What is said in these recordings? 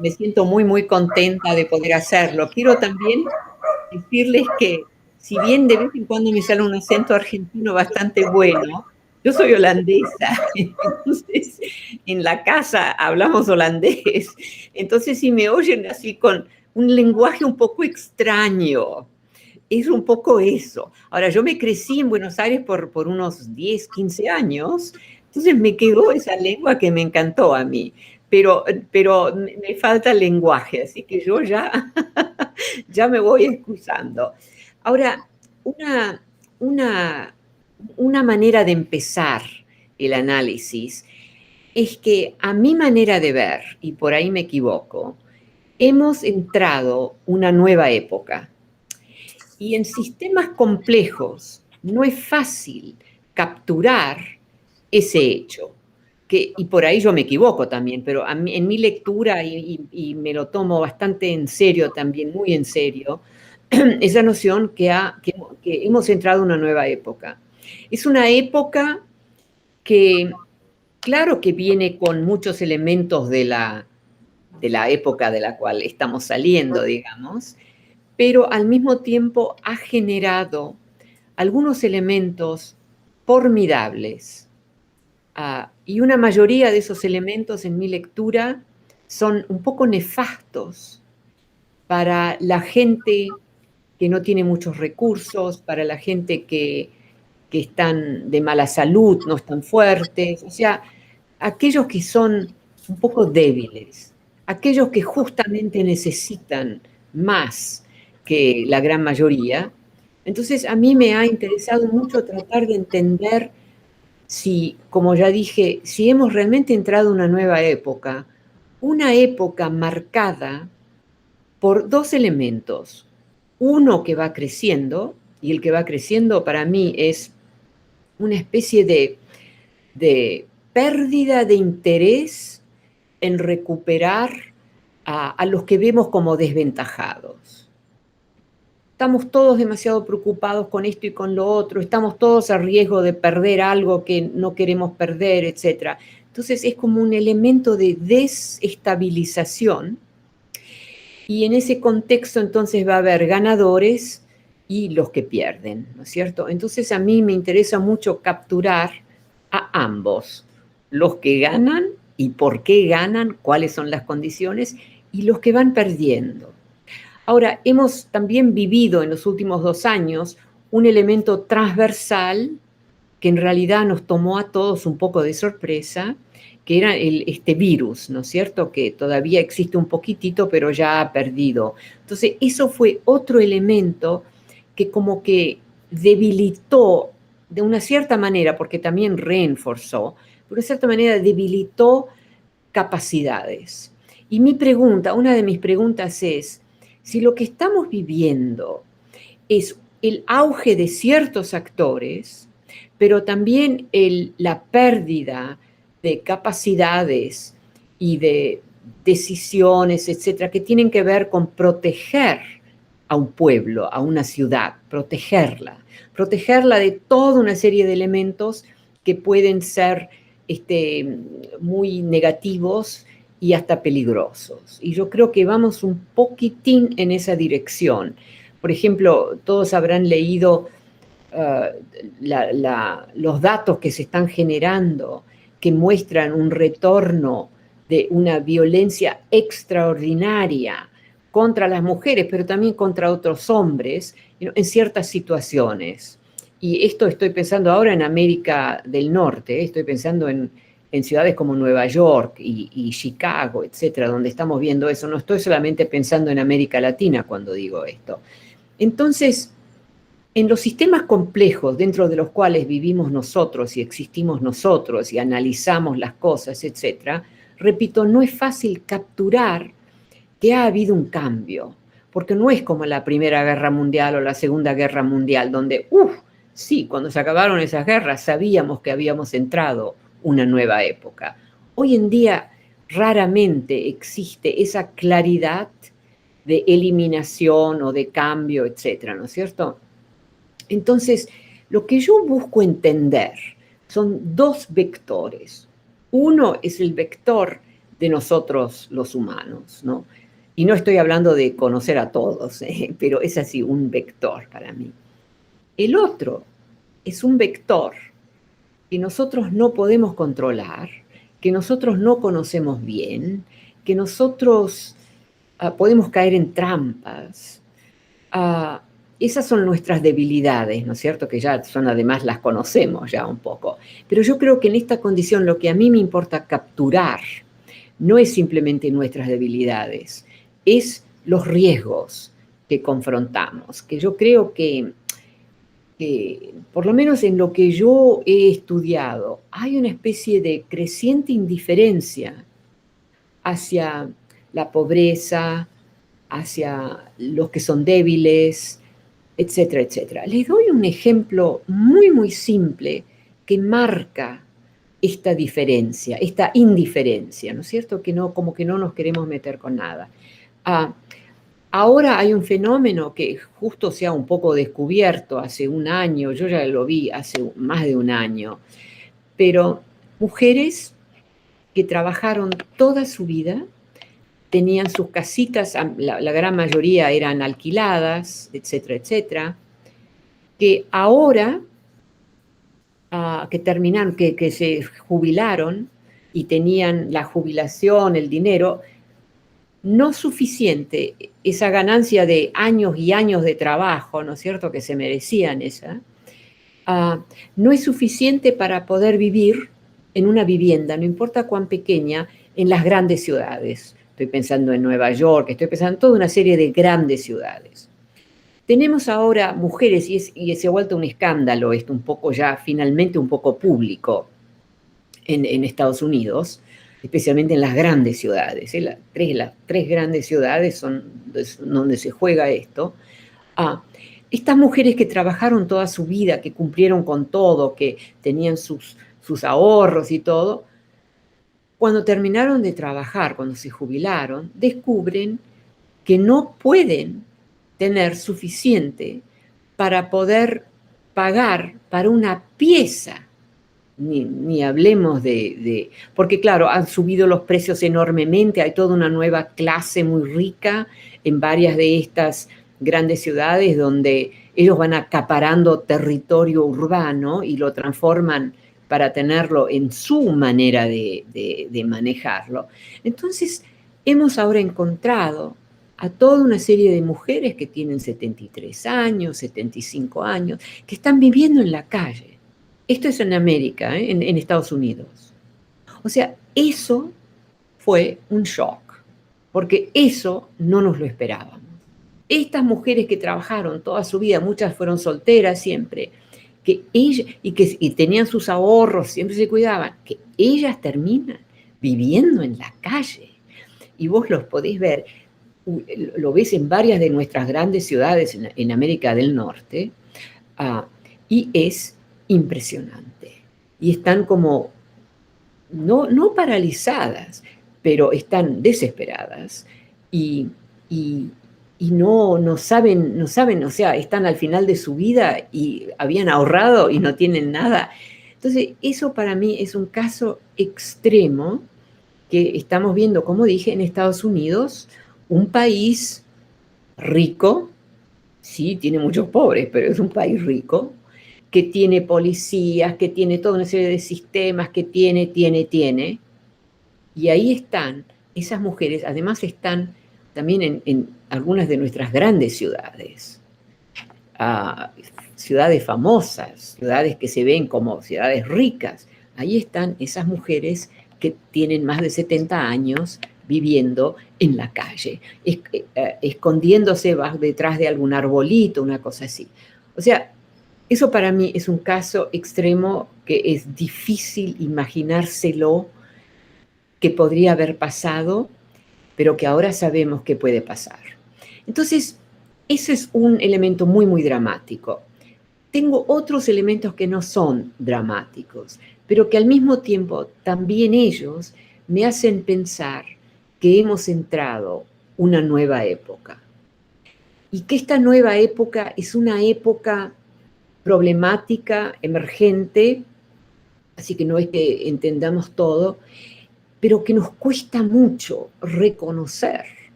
me siento muy, muy contenta de poder hacerlo. Quiero también decirles que, si bien de vez en cuando me sale un acento argentino bastante bueno, yo soy holandesa, entonces en la casa hablamos holandés, entonces si me oyen así con un lenguaje un poco extraño, es un poco eso. Ahora, yo me crecí en Buenos Aires por unos 10, 15 años, entonces me quedó esa lengua que me encantó a mí, pero me falta el lenguaje, así que yo ya, ya me voy excusando. Ahora, una, una, una manera de empezar el análisis es que a mi manera de ver, y por ahí me equivoco, hemos entrado una nueva época. Y en sistemas complejos no es fácil capturar ese hecho. Y por ahí yo me equivoco también, pero en mi lectura, y me lo tomo bastante en serio también, muy en serio, esa noción que hemos entrado en una nueva época. Es una época que, claro que viene con muchos elementos de la época de la cual estamos saliendo, digamos, pero al mismo tiempo ha generado algunos elementos formidables. Y una mayoría de esos elementos en mi lectura son un poco nefastos para la gente que no tiene muchos recursos, para la gente que están de mala salud, no están fuertes, o sea, aquellos que son un poco débiles, aquellos que justamente necesitan más que la gran mayoría. Entonces, a mí me ha interesado mucho tratar de entender si, como ya dije, si hemos realmente entrado en una época marcada por dos elementos. Uno que va creciendo, y el que va creciendo para mí es una especie de pérdida de interés en recuperar a los que vemos como desventajados. Estamos todos demasiado preocupados con esto y con lo otro, estamos todos a riesgo de perder algo que no queremos perder, etc. Entonces es como un elemento de desestabilización, y en ese contexto entonces va a haber ganadores y los que pierden, ¿no es cierto? Entonces a mí me interesa mucho capturar a ambos, los que ganan y por qué ganan, cuáles son las condiciones, y los que van perdiendo. Ahora, hemos también vivido en los últimos 2 años un elemento transversal que en realidad nos tomó a todos un poco de sorpresa, que era este virus, ¿no es cierto? Que todavía existe un poquitito, pero ya ha perdido. Entonces, eso fue otro elemento que como que debilitó de una cierta manera, porque también reforzó, de una cierta manera debilitó capacidades. Y mi pregunta, una de mis preguntas es, si lo que estamos viviendo es el auge de ciertos actores, pero también la pérdida de capacidades y de decisiones, etcétera, que tienen que ver con proteger a un pueblo, a una ciudad, protegerla de toda una serie de elementos que pueden ser muy negativos y hasta peligrosos. Y yo creo que vamos un poquitín en esa dirección. Por ejemplo, todos habrán leído los datos que se están generando que muestran un retorno de una violencia extraordinaria contra las mujeres, pero también contra otros hombres, en ciertas situaciones. Y esto estoy pensando ahora en América del Norte, estoy pensando en ciudades como Nueva York y Chicago, etcétera, donde estamos viendo eso. No estoy solamente pensando en América Latina cuando digo esto. Entonces, en los sistemas complejos dentro de los cuales vivimos nosotros y existimos nosotros y analizamos las cosas, etcétera, repito, no es fácil capturar que ha habido un cambio, porque no es como la Primera Guerra Mundial o la Segunda Guerra Mundial, donde, sí, cuando se acabaron esas guerras sabíamos que habíamos entrado una nueva época. Hoy en día raramente existe esa claridad de eliminación o de cambio, etcétera, ¿no es cierto? Entonces, lo que yo busco entender son dos vectores. Uno es el vector de nosotros los humanos, ¿no? Y no estoy hablando de conocer a todos, pero es así un vector para mí. El otro es un vector que nosotros no podemos controlar, que nosotros no conocemos bien, que nosotros podemos caer en trampas. Esas son nuestras debilidades, ¿no es cierto? Que ya son, además, las conocemos ya un poco. Pero yo creo que en esta condición lo que a mí me importa capturar no es simplemente nuestras debilidades, es los riesgos que confrontamos, que yo creo que por lo menos en lo que yo he estudiado, hay una especie de creciente indiferencia hacia la pobreza, hacia los que son débiles, etcétera, etcétera. Les doy un ejemplo muy, muy simple que marca esta diferencia, esta indiferencia, ¿no es cierto? Que no, como que no nos queremos meter con nada. Ahora hay un fenómeno que justo se ha un poco descubierto hace un año, yo ya lo vi hace más de un año, pero mujeres que trabajaron toda su vida, tenían sus casitas, la gran mayoría eran alquiladas, etcétera, etcétera, que ahora, que terminaron, que se jubilaron y tenían la jubilación, el dinero, no suficiente, esa ganancia de años y años de trabajo, ¿no es cierto?, que se merecían esa, no es suficiente para poder vivir en una vivienda, no importa cuán pequeña, en las grandes ciudades. Estoy pensando en Nueva York, estoy pensando en toda una serie de grandes ciudades. Tenemos ahora mujeres, y se ha vuelto un escándalo esto, un poco ya finalmente un poco público en Estados Unidos, especialmente en las grandes ciudades. Las tres grandes ciudades son donde se juega esto. Estas mujeres que trabajaron toda su vida, que cumplieron con todo, que tenían sus ahorros y todo, cuando terminaron de trabajar, cuando se jubilaron, descubren que no pueden tener suficiente para poder pagar para una pieza. Ni hablemos porque claro, han subido los precios enormemente, hay toda una nueva clase muy rica en varias de estas grandes ciudades donde ellos van acaparando territorio urbano y lo transforman para tenerlo en su manera de manejarlo. Entonces, hemos ahora encontrado a toda una serie de mujeres que tienen 73 años, 75 años, que están viviendo en la calle. Esto es en América, en Estados Unidos. O sea, eso fue un shock, porque eso no nos lo esperábamos. Estas mujeres que trabajaron toda su vida, muchas fueron solteras siempre, y tenían sus ahorros, siempre se cuidaban, que ellas terminan viviendo en la calle. Y vos los podés ver, lo ves en varias de nuestras grandes ciudades en América del Norte, y es impresionante. Y están como, no paralizadas, pero están desesperadas y no saben, o sea, están al final de su vida y habían ahorrado y no tienen nada. Entonces, eso para mí es un caso extremo que estamos viendo, como dije, en Estados Unidos, un país rico, sí, tiene muchos pobres, pero es un país rico, que tiene policías, que tiene toda una serie de sistemas, que tiene. Y ahí están esas mujeres, además están también en algunas de nuestras grandes ciudades, ciudades famosas, ciudades que se ven como ciudades ricas. Ahí están esas mujeres que tienen más de 70 años viviendo en la calle, escondiéndose detrás de algún arbolito, una cosa así. O sea, eso para mí es un caso extremo que es difícil imaginárselo que podría haber pasado, pero que ahora sabemos que puede pasar. Entonces, ese es un elemento muy, muy dramático. Tengo otros elementos que no son dramáticos, pero que al mismo tiempo también ellos me hacen pensar que hemos entrado una nueva época. Y que esta nueva época es una época problemática, emergente, así que no es que entendamos todo, pero que nos cuesta mucho reconocer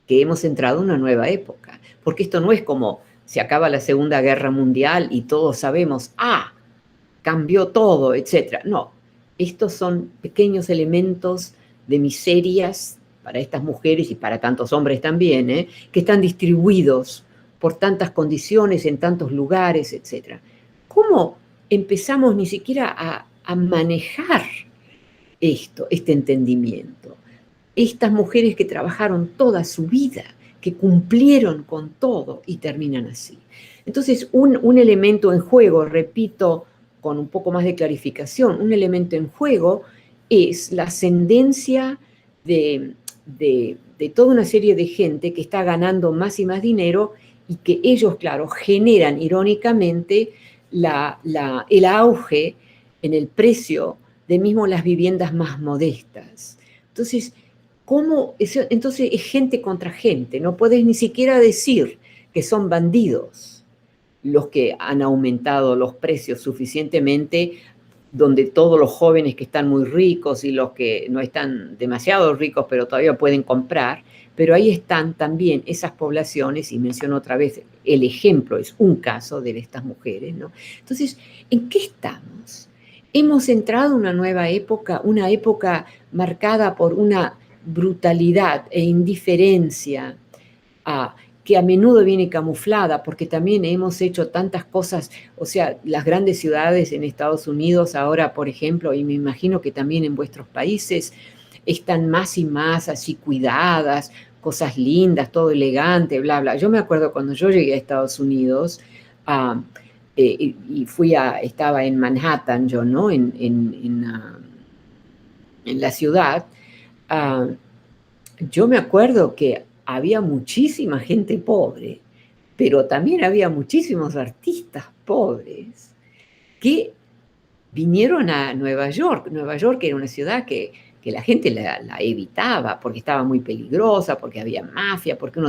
que hemos entrado en una nueva época, porque esto no es como se acaba la Segunda Guerra Mundial y todos sabemos, cambió todo, etc. No, estos son pequeños elementos de miserias para estas mujeres y para tantos hombres también, que están distribuidos por tantas condiciones, en tantos lugares, etc. ¿Cómo empezamos ni siquiera a manejar este entendimiento? Estas mujeres que trabajaron toda su vida, que cumplieron con todo y terminan así. Entonces, un elemento en juego, repito, con un poco más de clarificación, un elemento en juego es la ascendencia de toda una serie de gente que está ganando más y más dinero y que ellos, claro, generan irónicamente el auge en el precio de mismo las viviendas más modestas. Entonces, entonces es gente contra gente, no puedes ni siquiera decir que son bandidos los que han aumentado los precios suficientemente, donde todos los jóvenes que están muy ricos y los que no están demasiado ricos pero todavía pueden comprar, pero ahí están también esas poblaciones, y menciono otra vez, el ejemplo es un caso de estas mujeres, ¿no? Entonces, ¿en qué estamos? Hemos entrado en una nueva época, una época marcada por una brutalidad e indiferencia que a menudo viene camuflada, porque también hemos hecho tantas cosas, o sea, las grandes ciudades en Estados Unidos ahora, por ejemplo, y me imagino que también en vuestros países, están más y más así cuidadas, cosas lindas, todo elegante, bla, bla. Yo me acuerdo cuando yo llegué a Estados Unidos, y estaba en Manhattan yo, ¿no? En la ciudad, yo me acuerdo que había muchísima gente pobre, pero también había muchísimos artistas pobres que vinieron a Nueva York. Nueva York era una ciudad que la gente la evitaba porque estaba muy peligrosa, porque había mafia, porque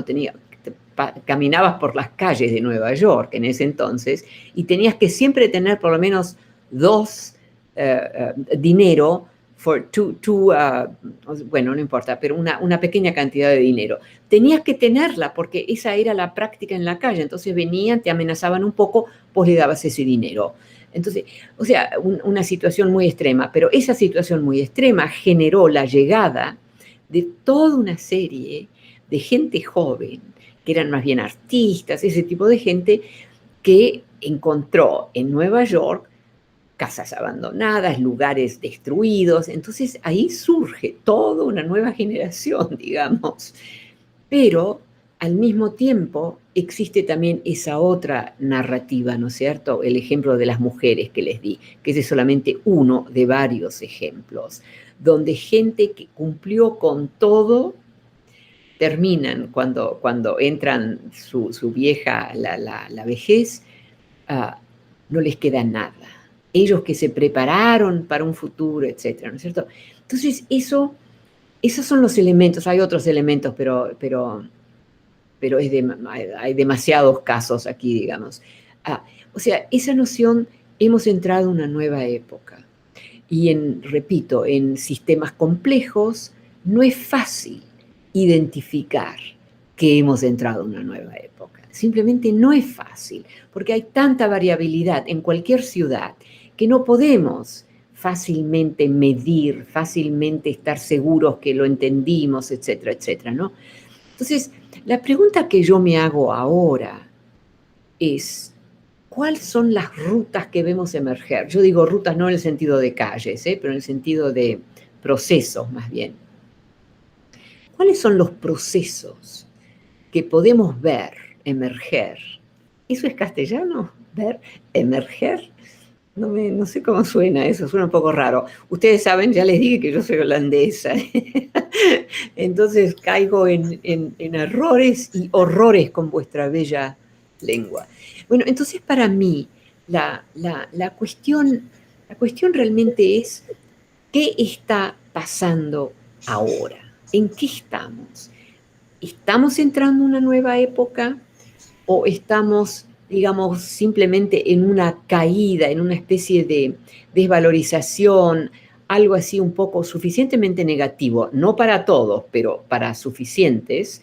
caminabas por las calles de Nueva York en ese entonces y tenías que siempre tener por lo menos dos dinero bueno, no importa, pero una pequeña cantidad de dinero. Tenías que tenerla porque esa era la práctica en la calle. Entonces venían, te amenazaban un poco, vos le dabas ese dinero. Entonces, o sea, una situación muy extrema, pero esa situación muy extrema generó la llegada de toda una serie de gente joven, que eran más bien artistas, ese tipo de gente que encontró en Nueva York casas abandonadas, lugares destruidos. Entonces ahí surge toda una nueva generación, digamos. Pero al mismo tiempo existe también esa otra narrativa, ¿no es cierto? El ejemplo de las mujeres que les di, que es solamente uno de varios ejemplos, donde gente que cumplió con todo, terminan cuando entran su vieja, la vejez, no les queda nada. Ellos que se prepararon para un futuro, etcétera, ¿no es cierto? Entonces, esos son los elementos. Hay otros elementos, pero hay demasiados casos aquí, digamos. O sea, esa noción, hemos entrado en una nueva época. Y repito, en sistemas complejos no es fácil identificar que hemos entrado en una nueva época. Simplemente no es fácil, porque hay tanta variabilidad en cualquier ciudad que no podemos fácilmente medir, fácilmente estar seguros que lo entendimos, etcétera, etcétera, ¿no? Entonces, la pregunta que yo me hago ahora es, ¿cuáles son las rutas que vemos emerger? Yo digo rutas no en el sentido de calles, pero en el sentido de procesos más bien. ¿Cuáles son los procesos que podemos ver emerger? ¿Eso es castellano? ¿Ver emerger? No sé cómo suena eso, suena un poco raro. Ustedes saben, ya les dije que yo soy holandesa. Entonces caigo en errores y horrores con vuestra bella lengua. Bueno, entonces para mí la cuestión realmente es qué está pasando ahora, en qué estamos. ¿Estamos entrando en una nueva época o estamos, digamos, simplemente en una caída, en una especie de desvalorización algo así un poco suficientemente negativo, no para todos, pero para suficientes,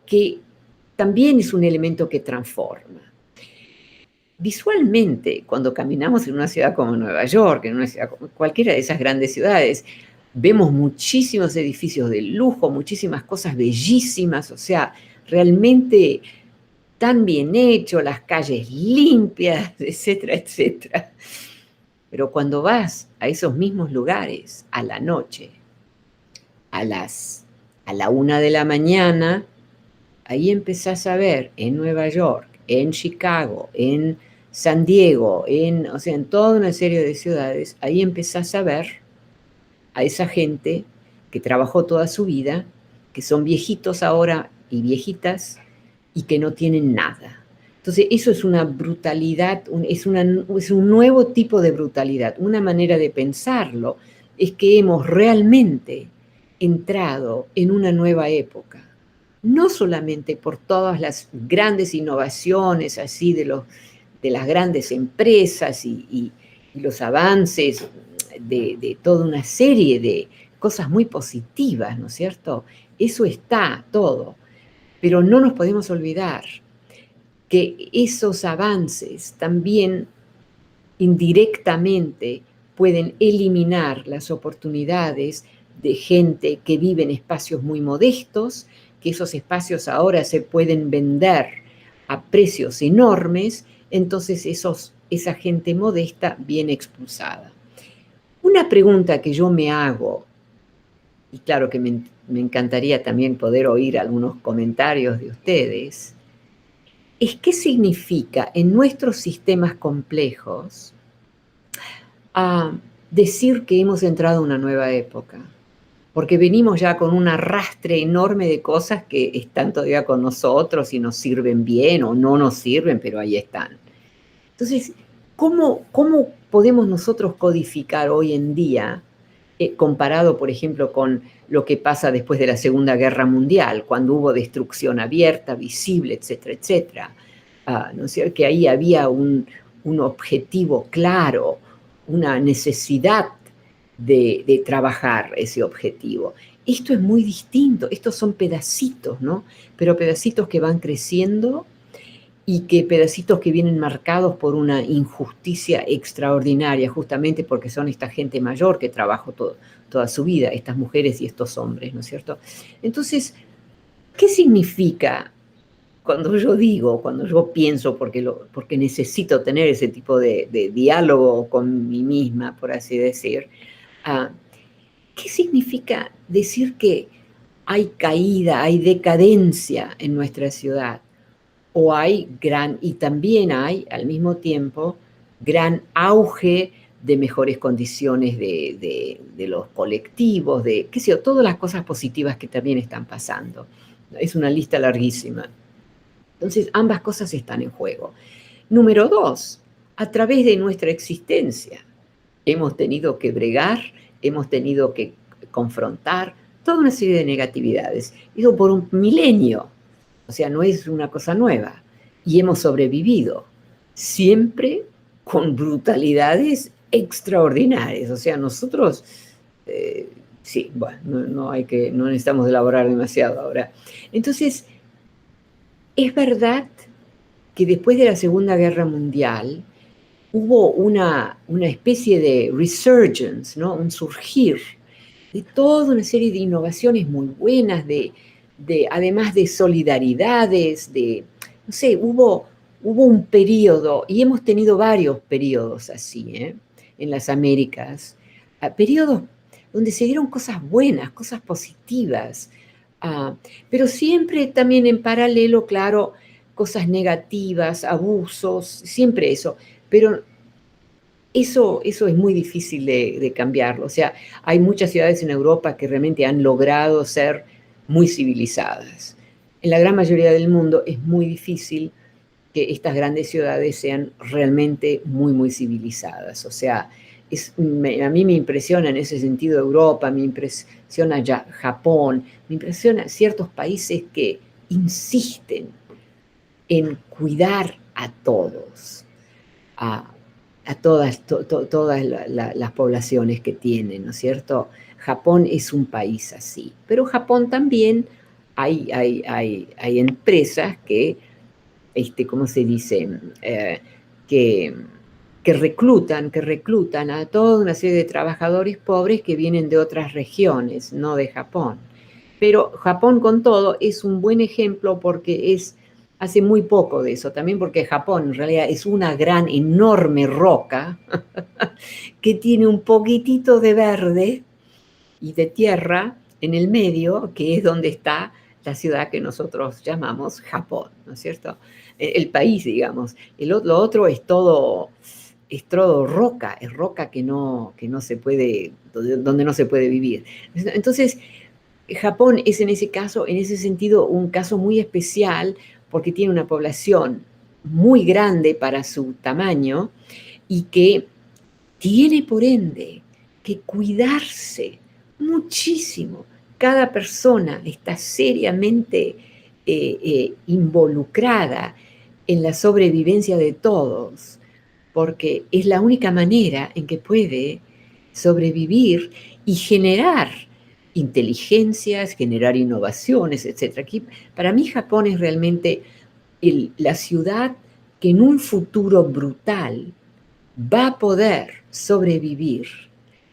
que también es un elemento que transforma. Visualmente, cuando caminamos en una ciudad como Nueva York, en una ciudad como cualquiera de esas grandes ciudades, vemos muchísimos edificios de lujo, muchísimas cosas bellísimas, o sea, realmente tan bien hecho, las calles limpias, etcétera, etcétera. Pero cuando vas a esos mismos lugares a la noche, a la 1 de la mañana, ahí empezás a ver en Nueva York, en Chicago, en San Diego, o sea, en toda una serie de ciudades, ahí empezás a ver a esa gente que trabajó toda su vida, que son viejitos ahora y viejitas y que no tienen nada. Entonces, eso es una brutalidad, es un nuevo tipo de brutalidad. Una manera de pensarlo es que hemos realmente entrado en una nueva época. No solamente por todas las grandes innovaciones así de las grandes empresas y los avances de toda una serie de cosas muy positivas, ¿no es cierto? Eso está todo, pero no nos podemos olvidar que esos avances también indirectamente pueden eliminar las oportunidades de gente que vive en espacios muy modestos, que esos espacios ahora se pueden vender a precios enormes, entonces esa gente modesta viene expulsada. Una pregunta que yo me hago, y claro que me encantaría también poder oír algunos comentarios de ustedes, es qué significa en nuestros sistemas complejos decir que hemos entrado a una nueva época, porque venimos ya con un arrastre enorme de cosas que están todavía con nosotros y nos sirven bien o no nos sirven, pero ahí están. Entonces, ¿cómo podemos nosotros codificar hoy en día, comparado, por ejemplo, con lo que pasa después de la Segunda Guerra Mundial, cuando hubo destrucción abierta, visible, etcétera, etcétera? ¿No es cierto? Que ahí había un objetivo claro, una necesidad de trabajar ese objetivo. Esto es muy distinto, estos son pedacitos, ¿no? Pero pedacitos que van creciendo y que pedacitos que vienen marcados por una injusticia extraordinaria, justamente porque son esta gente mayor que trabajó toda su vida, estas mujeres y estos hombres, ¿no es cierto? Entonces, ¿qué significa cuando yo pienso, porque necesito tener ese tipo de diálogo con mí misma, por así decir, ¿qué significa decir que hay caída, hay decadencia en nuestra ciudad? O y también hay, al mismo tiempo, gran auge de mejores condiciones de los colectivos, qué sé yo, todas las cosas positivas que también están pasando. Es una lista larguísima. Entonces, ambas cosas están en juego. Número 2, a través de nuestra existencia hemos tenido que bregar, hemos tenido que confrontar toda una serie de negatividades. Eso por un milenio, o sea, no es una cosa nueva. Y hemos sobrevivido, siempre con brutalidades extraordinarias. O sea, nosotros, sí, bueno, no necesitamos elaborar demasiado ahora. Entonces, es verdad que después de la Segunda Guerra Mundial hubo una especie de resurgence, ¿no? Un surgir de toda una serie de innovaciones muy buenas, además de solidaridades, no sé, hubo un periodo, y hemos tenido varios periodos así, en las Américas, periodos donde se dieron cosas buenas, cosas positivas, pero siempre también en paralelo, claro, cosas negativas, abusos, siempre eso, pero eso es muy difícil de cambiarlo. O sea, hay muchas ciudades en Europa que realmente han logrado ser muy civilizadas. En la gran mayoría del mundo es muy difícil que estas grandes ciudades sean realmente muy, muy civilizadas. O sea, a mí me impresiona en ese sentido Europa, me impresiona ya Japón, me impresiona ciertos países que insisten en cuidar a todos, a todas las poblaciones que tienen, ¿no es cierto? Japón es un país así, pero Japón también hay empresas que, ¿cómo se dice? Que, que reclutan a toda una serie de trabajadores pobres que vienen de otras regiones, no de Japón. Pero Japón con todo es un buen ejemplo porque hace muy poco de eso, también porque Japón en realidad es una gran, enorme roca que tiene un poquitito de verde y de tierra en el medio, que es donde está la ciudad que nosotros llamamos Japón, ¿no es cierto? El país, digamos. Lo otro es todo roca, es roca que no se puede, donde no se puede vivir. Entonces, Japón es en ese caso, en ese sentido, un caso muy especial porque tiene una población muy grande para su tamaño y que tiene por ende que cuidarse muchísimo. Cada persona está seriamente involucrada en la sobrevivencia de todos, porque es la única manera en que puede sobrevivir y generar inteligencias, generar innovaciones, etc. Aquí, para mí Japón es realmente la ciudad que en un futuro brutal va a poder sobrevivir,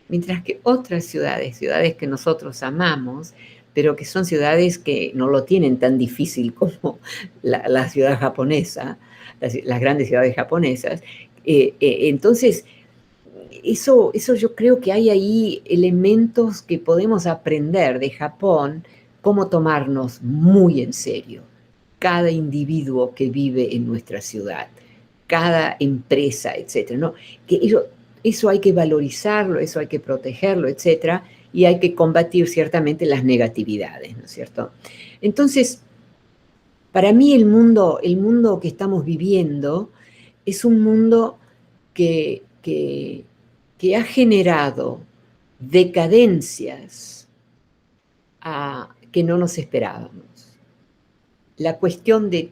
mientras que otras ciudades que nosotros amamos, pero que son ciudades que no lo tienen tan difícil como la ciudad japonesa, las grandes ciudades japonesas. Entonces, eso yo creo que hay ahí elementos que podemos aprender de Japón, cómo tomarnos muy en serio cada individuo que vive en nuestra ciudad, cada empresa, etcétera, ¿no? Que eso hay que valorizarlo, eso hay que protegerlo, etcétera, y hay que combatir ciertamente las negatividades, ¿no es cierto? Entonces, para mí el mundo que estamos viviendo es un mundo que ha generado decadencias que no nos esperábamos. La cuestión de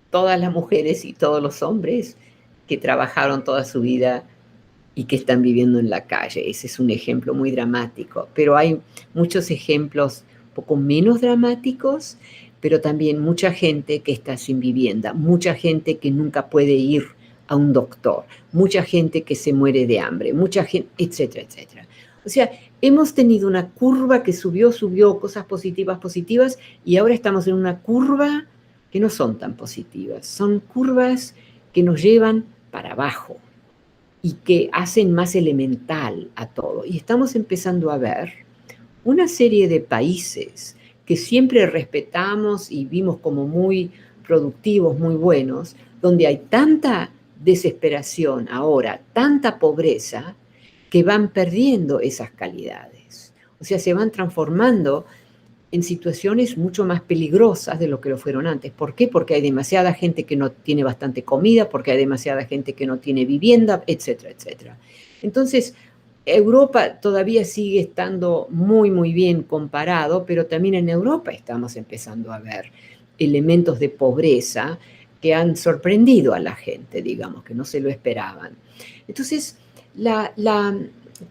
todas las mujeres y todos los hombres que trabajaron toda su vida y que están viviendo en la calle. Ese es un ejemplo muy dramático, pero hay muchos ejemplos un poco menos dramáticos, pero también mucha gente que está sin vivienda, mucha gente que nunca puede ir a un doctor, mucha gente que se muere de hambre, mucha gente, etcétera, etcétera. O sea, hemos tenido una curva que subió, cosas positivas, y ahora estamos en una curva que no son tan positivas, son curvas que nos llevan para abajo y que hacen más elemental a todo. Y estamos empezando a ver una serie de países que siempre respetamos y vimos como muy productivos, muy buenos, donde hay tanta desesperación ahora, tanta pobreza, que van perdiendo esas calidades. O sea, se van transformando en situaciones mucho más peligrosas de lo que lo fueron antes. ¿Por qué? Porque hay demasiada gente que no tiene bastante comida, porque hay demasiada gente que no tiene vivienda, etcétera, etcétera. Entonces, Europa todavía sigue estando muy, muy bien comparado, pero también en Europa estamos empezando a ver elementos de pobreza que han sorprendido a la gente, digamos, que no se lo esperaban. Entonces,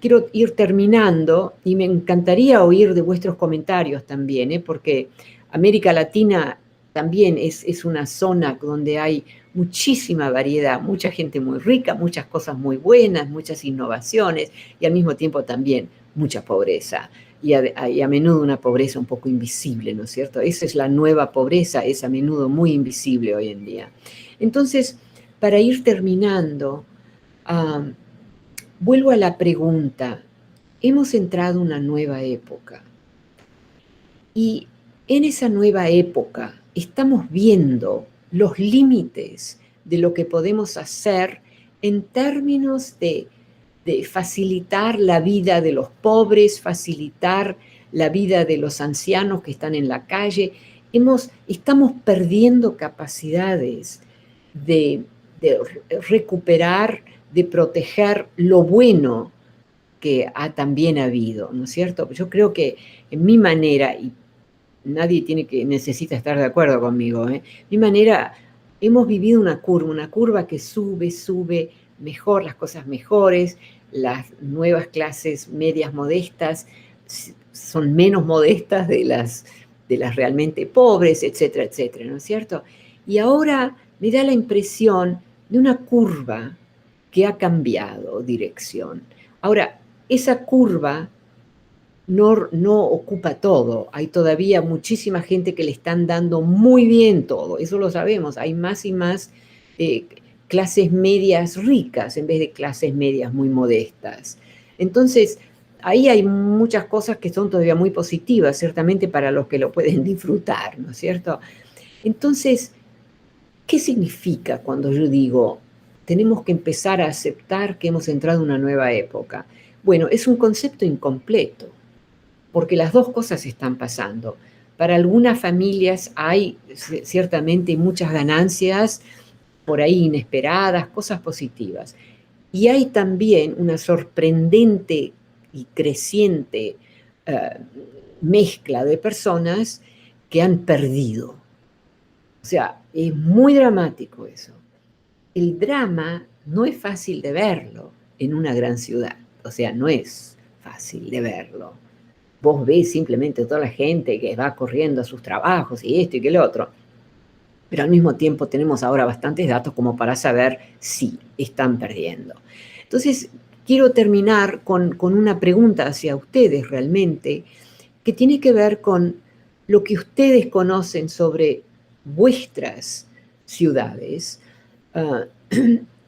quiero ir terminando y me encantaría oír de vuestros comentarios también, porque América Latina también es una zona donde hay muchísima variedad, mucha gente muy rica, muchas cosas muy buenas, muchas innovaciones y al mismo tiempo también mucha pobreza. Y a menudo una pobreza un poco invisible, ¿no es cierto? Esa es la nueva pobreza, es a menudo muy invisible hoy en día. Entonces, para ir terminando, vuelvo a la pregunta. Hemos entrado en una nueva época y en esa nueva época estamos viendo los límites de lo que podemos hacer en términos de facilitar la vida de los pobres, facilitar la vida de los ancianos que están en la calle. Estamos perdiendo capacidades de recuperar, de proteger lo bueno que también ha habido, ¿no es cierto? Yo creo que en mi manera, y nadie necesita estar de acuerdo conmigo, mi manera, hemos vivido una curva que sube, mejor, las cosas mejores, las nuevas clases medias modestas son menos modestas de las realmente pobres, etcétera, etcétera, ¿no es cierto? Y ahora me da la impresión de una curva que ha cambiado dirección. Ahora, esa curva no ocupa todo. Hay todavía muchísima gente que le están dando muy bien todo. Eso lo sabemos. Hay más y más clases medias ricas en vez de clases medias muy modestas. Entonces, ahí hay muchas cosas que son todavía muy positivas, ciertamente para los que lo pueden disfrutar, ¿no es cierto? Entonces, ¿qué significa cuando yo digo tenemos que empezar a aceptar que hemos entrado en una nueva época? Bueno, es un concepto incompleto, porque las dos cosas están pasando. Para algunas familias hay ciertamente muchas ganancias por ahí inesperadas, cosas positivas. Y hay también una sorprendente y creciente mezcla de personas que han perdido. O sea, es muy dramático eso. El drama no es fácil de verlo en una gran ciudad. O sea, no es fácil de verlo. Vos ves simplemente toda la gente que va corriendo a sus trabajos y esto y que lo otro. Pero al mismo tiempo tenemos ahora bastantes datos como para saber si están perdiendo. Entonces, quiero terminar con una pregunta hacia ustedes realmente, que tiene que ver con lo que ustedes conocen sobre vuestras ciudades, uh,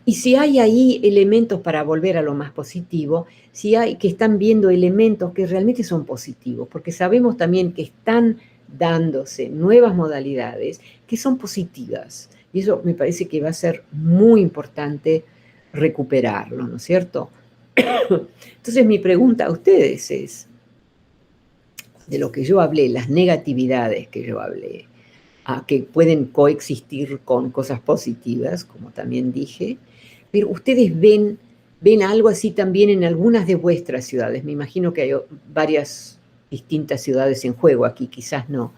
y si hay ahí elementos para volver a lo más positivo, si hay que están viendo elementos que realmente son positivos, porque sabemos también que están dándose nuevas modalidades que son positivas. Y eso me parece que va a ser muy importante recuperarlo, ¿no es cierto? Entonces mi pregunta a ustedes es, de lo que yo hablé, las negatividades que yo hablé, que pueden coexistir con cosas positivas, como también dije, pero ustedes ven algo así también en algunas de vuestras ciudades. Me imagino que hay varias distintas ciudades en juego aquí, quizás no.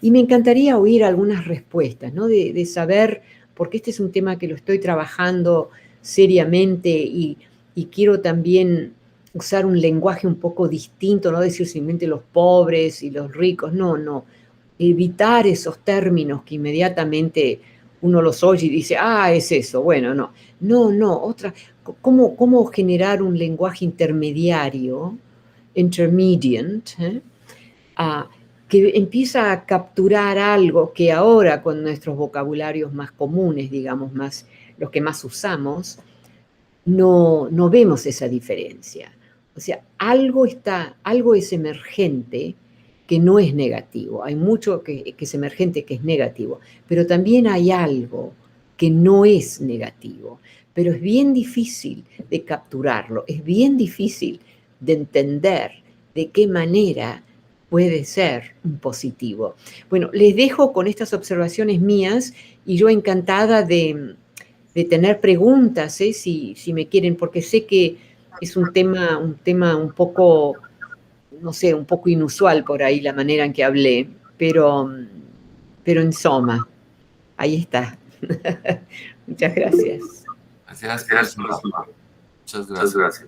Y me encantaría oír algunas respuestas, ¿no? De saber, porque este es un tema que lo estoy trabajando seriamente y quiero también usar un lenguaje un poco distinto, no decir simplemente los pobres y los ricos, no, evitar esos términos que inmediatamente uno los oye y dice, es eso, bueno, no, otra, ¿cómo generar un lenguaje intermediario, intermediate, que empieza a capturar algo que ahora con nuestros vocabularios más comunes, digamos, más, los que más usamos, no vemos esa diferencia. O sea, algo es emergente que no es negativo. Hay mucho que es emergente que es negativo, pero también hay algo que no es negativo. Pero es bien difícil de capturarlo, es bien difícil de entender de qué manera puede ser un positivo. Bueno, les dejo con estas observaciones mías y yo encantada de tener preguntas, si me quieren, porque sé que es un tema un poco, no sé, un poco inusual por ahí la manera en que hablé, pero en suma, ahí está. Muchas gracias. Gracias, profesora. Muchas gracias.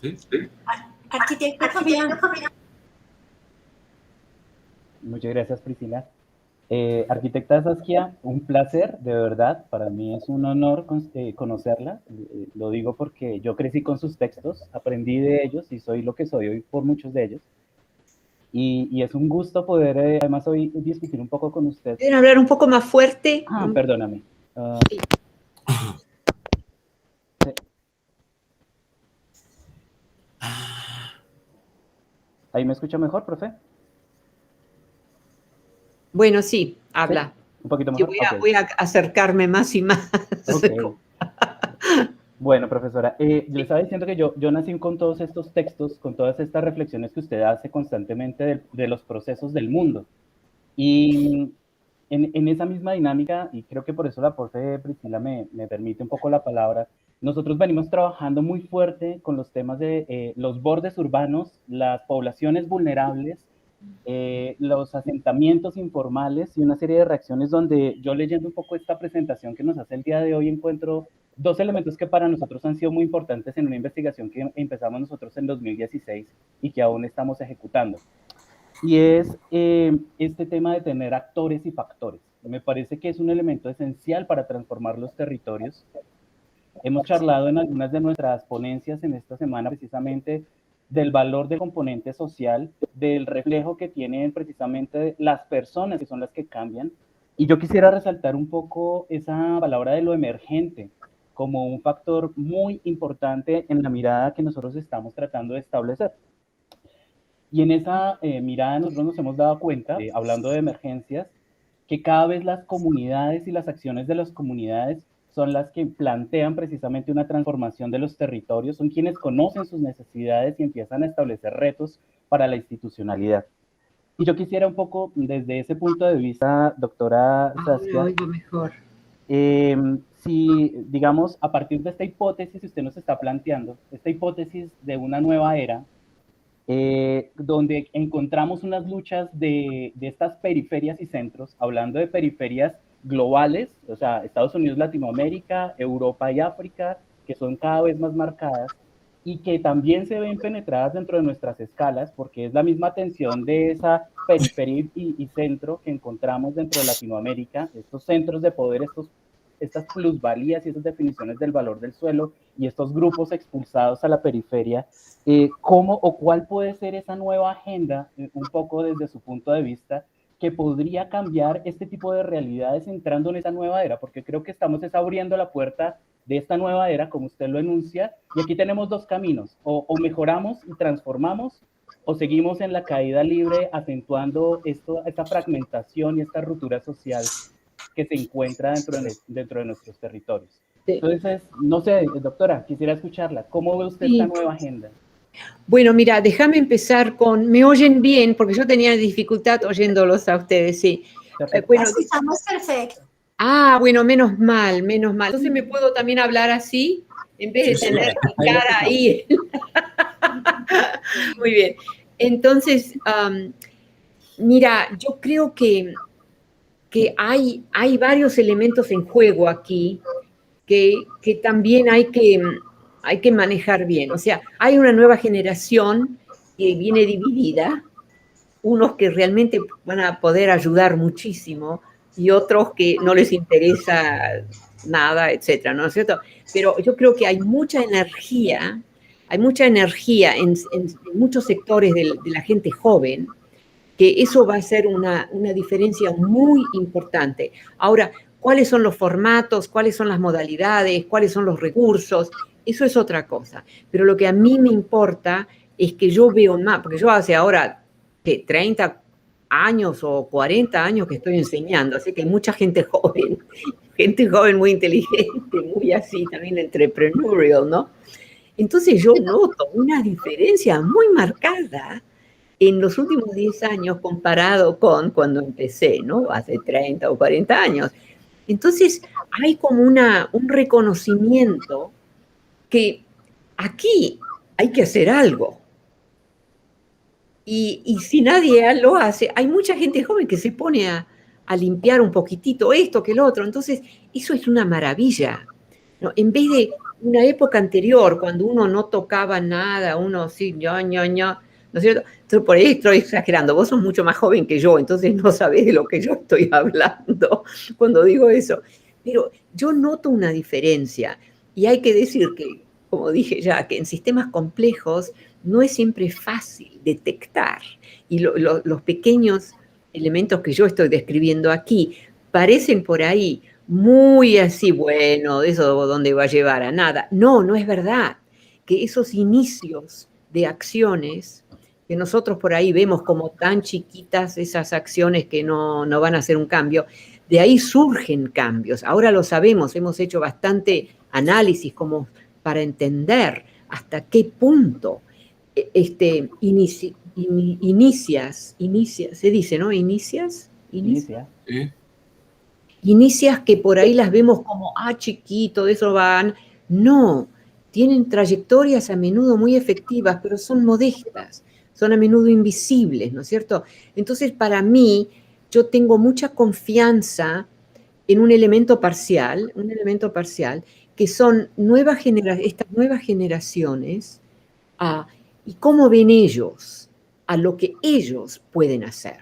¿Sí? Arquitecto Fabián. Muchas gracias, Priscila. Arquitecta Saskia, un placer, de verdad. Para mí es un honor conocerla. Lo digo porque yo crecí con sus textos, aprendí de ellos y soy lo que soy hoy por muchos de ellos. Y es un gusto poder, además, hoy discutir un poco con usted. ¿Pueden hablar un poco más fuerte? Perdóname. Sí. ¿Ahí me escucha mejor, profe? Bueno, sí, habla. ¿Sí? Un poquito mejor. Voy a acercarme más y más. Okay. Bueno, profesora, yo estaba diciendo que yo nací con todos estos textos, con todas estas reflexiones que usted hace constantemente de los procesos del mundo. Y en esa misma dinámica, y creo que por eso la profe Priscila me permite un poco la palabra, nosotros venimos trabajando muy fuerte con los temas de los bordes urbanos, las poblaciones vulnerables los asentamientos informales y una serie de reacciones donde yo leyendo un poco esta presentación que nos hace el día de hoy encuentro dos elementos que para nosotros han sido muy importantes en una investigación que empezamos nosotros en 2016 y que aún estamos ejecutando. Y es este tema de tener actores y factores. Me parece que es un elemento esencial para transformar los territorios. Hemos charlado en algunas de nuestras ponencias en esta semana precisamente del valor del componente social, del reflejo que tienen precisamente las personas que son las que cambian. Y yo quisiera resaltar un poco esa palabra de lo emergente como un factor muy importante en la mirada que nosotros estamos tratando de establecer. Y en esa mirada nosotros nos hemos dado cuenta, hablando de emergencias, que cada vez las comunidades y las acciones de las comunidades son las que plantean precisamente una transformación de los territorios, son quienes conocen sus necesidades y empiezan a establecer retos para la institucionalidad. Y yo quisiera un poco, desde ese punto de vista, doctora Saskia, oigo mejor. Si, digamos, a partir de esta hipótesis que usted nos está planteando, esta hipótesis de una nueva era, donde encontramos unas luchas de estas periferias y centros, hablando de periferias globales, o sea, Estados Unidos, Latinoamérica, Europa y África, que son cada vez más marcadas y que también se ven penetradas dentro de nuestras escalas, porque es la misma tensión de esa periferia y centro que encontramos dentro de Latinoamérica, estos centros de poder, estas plusvalías y esas definiciones del valor del suelo y estos grupos expulsados a la periferia, ¿cómo o cuál puede ser esa nueva agenda, un poco desde su punto de vista, que podría cambiar este tipo de realidades entrando en esa nueva era? Porque creo que estamos abriendo la puerta de esta nueva era, como usted lo enuncia, y aquí tenemos dos caminos, o mejoramos y transformamos, o seguimos en la caída libre, acentuando esta fragmentación y esta ruptura social que se encuentra dentro de nuestros territorios. Sí. Entonces, no sé, doctora, quisiera escucharla. ¿Cómo ve usted esta nueva agenda? Bueno, mira, déjame empezar con... ¿Me oyen bien? Porque yo tenía dificultad oyéndolos a ustedes, sí. Bueno, estamos perfecto. Ah, bueno, menos mal, menos mal. Entonces, ¿me puedo también hablar así? En vez de tener mi cara ahí. Muy bien. Entonces, mira, yo creo que hay varios elementos en juego aquí que también hay que manejar bien. O sea, hay una nueva generación que viene dividida, unos que realmente van a poder ayudar muchísimo y otros que no les interesa nada, etcétera, ¿no es cierto? Pero yo creo que hay mucha energía en muchos sectores de la gente joven, que eso va a ser una diferencia muy importante. Ahora, ¿cuáles son los formatos? ¿Cuáles son las modalidades? ¿Cuáles son los recursos? Eso es otra cosa. Pero lo que a mí me importa es que yo veo más, porque yo hace ahora 30 años o 40 años que estoy enseñando, así que hay mucha gente joven muy inteligente, muy así, también entrepreneurial, ¿no? Entonces yo noto una diferencia muy marcada en los últimos 10 años comparado con cuando empecé, ¿no? Hace 30 o 40 años. Entonces, hay como un reconocimiento que aquí hay que hacer algo. Y si nadie lo hace, hay mucha gente joven que se pone a limpiar un poquitito esto que lo otro. Entonces, eso es una maravilla, ¿no? En vez de una época anterior, cuando uno no tocaba nada, uno sí, ¿no es cierto? Entonces, por ahí estoy exagerando. Vos sos mucho más joven que yo, entonces no sabés de lo que yo estoy hablando cuando digo eso. Pero yo noto una diferencia. Y hay que decir que, como dije ya, que en sistemas complejos no es siempre fácil detectar. Y los pequeños elementos que yo estoy describiendo aquí parecen por ahí muy así, bueno, eso dónde va a llevar a nada. No es verdad. Que esos inicios de acciones que nosotros por ahí vemos como tan chiquitas, esas acciones que no van a hacer un cambio, de ahí surgen cambios. Ahora lo sabemos, hemos hecho bastante análisis como para entender hasta qué punto inicias, se dice, ¿no? Inicias. Sí. Inicias que por ahí las vemos como, chiquito, de eso van. No, tienen trayectorias a menudo muy efectivas, pero son modestas. son a menudo invisibles, ¿no es cierto? Entonces, para mí, yo tengo mucha confianza en un elemento parcial, que son estas nuevas generaciones, y cómo ven ellos a lo que ellos pueden hacer.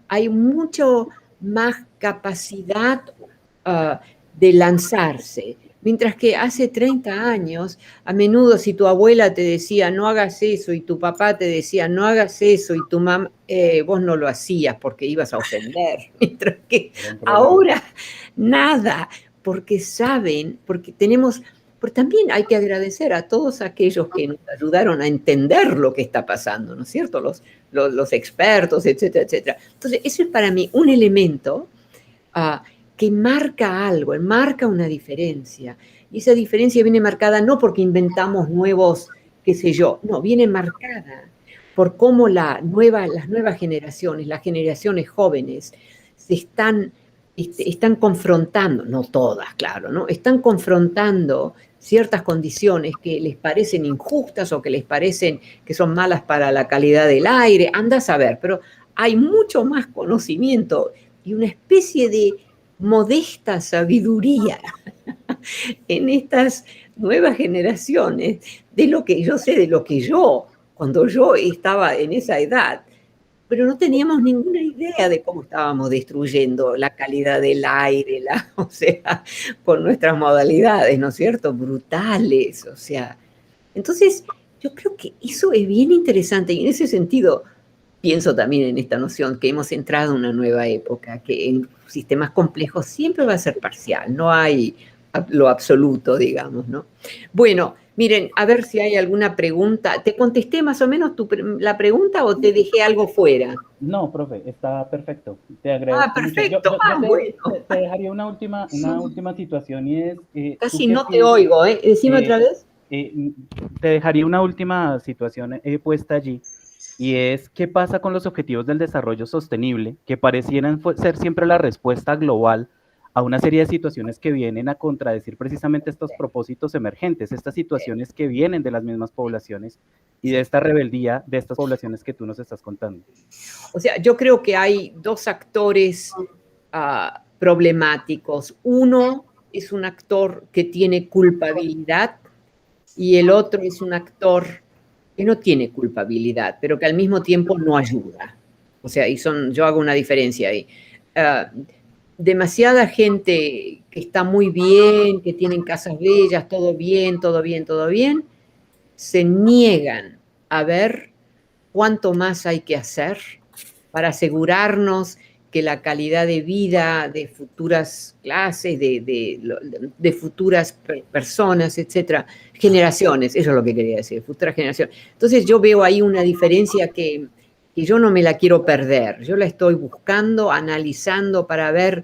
Hay mucho más capacidad de lanzarse, mientras que hace 30 años, a menudo si tu abuela te decía no hagas eso y tu papá te decía no hagas eso y tu mamá, vos no lo hacías porque ibas a ofender, mientras que ahora nada, porque saben, porque también hay que agradecer a todos aquellos que nos ayudaron a entender lo que está pasando, ¿no es cierto? Los expertos, etcétera, etcétera. Entonces, eso es para mí un elemento que marca algo, marca una diferencia. Y esa diferencia viene marcada no porque inventamos nuevos, qué sé yo, no, viene marcada por cómo las nuevas generaciones, las generaciones jóvenes, se están confrontando, no todas, claro, ¿no? Están confrontando ciertas condiciones que les parecen injustas o que les parecen que son malas para la calidad del aire, anda a saber, pero hay mucho más conocimiento y una especie de modesta sabiduría en estas nuevas generaciones de lo que yo sé, de lo que cuando yo estaba en esa edad, pero no teníamos ninguna idea de cómo estábamos destruyendo la calidad del aire, o sea, con nuestras modalidades, ¿no es cierto? Brutales, o sea. Entonces, yo creo que eso es bien interesante y en ese sentido pienso también en esta noción que hemos entrado en una nueva época, que en sistemas complejos siempre va a ser parcial, no hay lo absoluto, digamos, ¿no? Bueno, miren, a ver si hay alguna pregunta. ¿Te contesté más o menos la pregunta o te dejé algo fuera? No, profe, está perfecto. Te agradezco. Perfecto. Bueno. Te dejaría una última situación y es... Casi no te oigo, ¿eh? Decime otra vez. Te dejaría una última situación puesta allí. Y es, ¿qué pasa con los objetivos del desarrollo sostenible, que parecieran ser siempre la respuesta global a una serie de situaciones que vienen a contradecir precisamente estos propósitos emergentes, estas situaciones que vienen de las mismas poblaciones y de esta rebeldía de estas poblaciones que tú nos estás contando? O sea, yo creo que hay dos actores problemáticos. Uno es un actor que tiene culpabilidad y el otro es un actor que no tiene culpabilidad, pero que al mismo tiempo no ayuda. O sea, yo hago una diferencia ahí. Demasiada gente que está muy bien, que tienen casas bellas, todo bien, todo bien, todo bien, se niegan a ver cuánto más hay que hacer para asegurarnos que la calidad de vida de futuras clases, de futuras personas, etcétera, generaciones, eso es lo que quería decir, futuras generaciones. Entonces yo veo ahí una diferencia que yo no me la quiero perder, yo la estoy buscando, analizando para ver,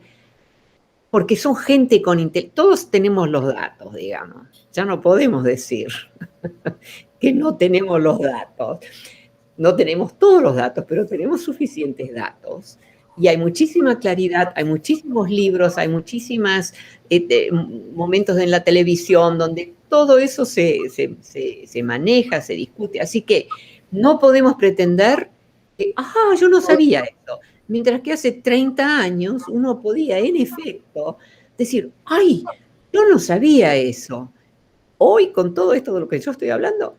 porque son gente con todos tenemos los datos, digamos, ya no podemos decir que no tenemos los datos. No tenemos todos los datos, pero tenemos suficientes datos. Y hay muchísima claridad, hay muchísimos libros, hay muchísimos momentos en la televisión donde todo eso se maneja, se discute. Así que no podemos pretender que, yo no sabía eso. Mientras que hace 30 años uno podía, en efecto, decir, ¡ay, yo no sabía eso! Hoy, con todo esto de lo que yo estoy hablando,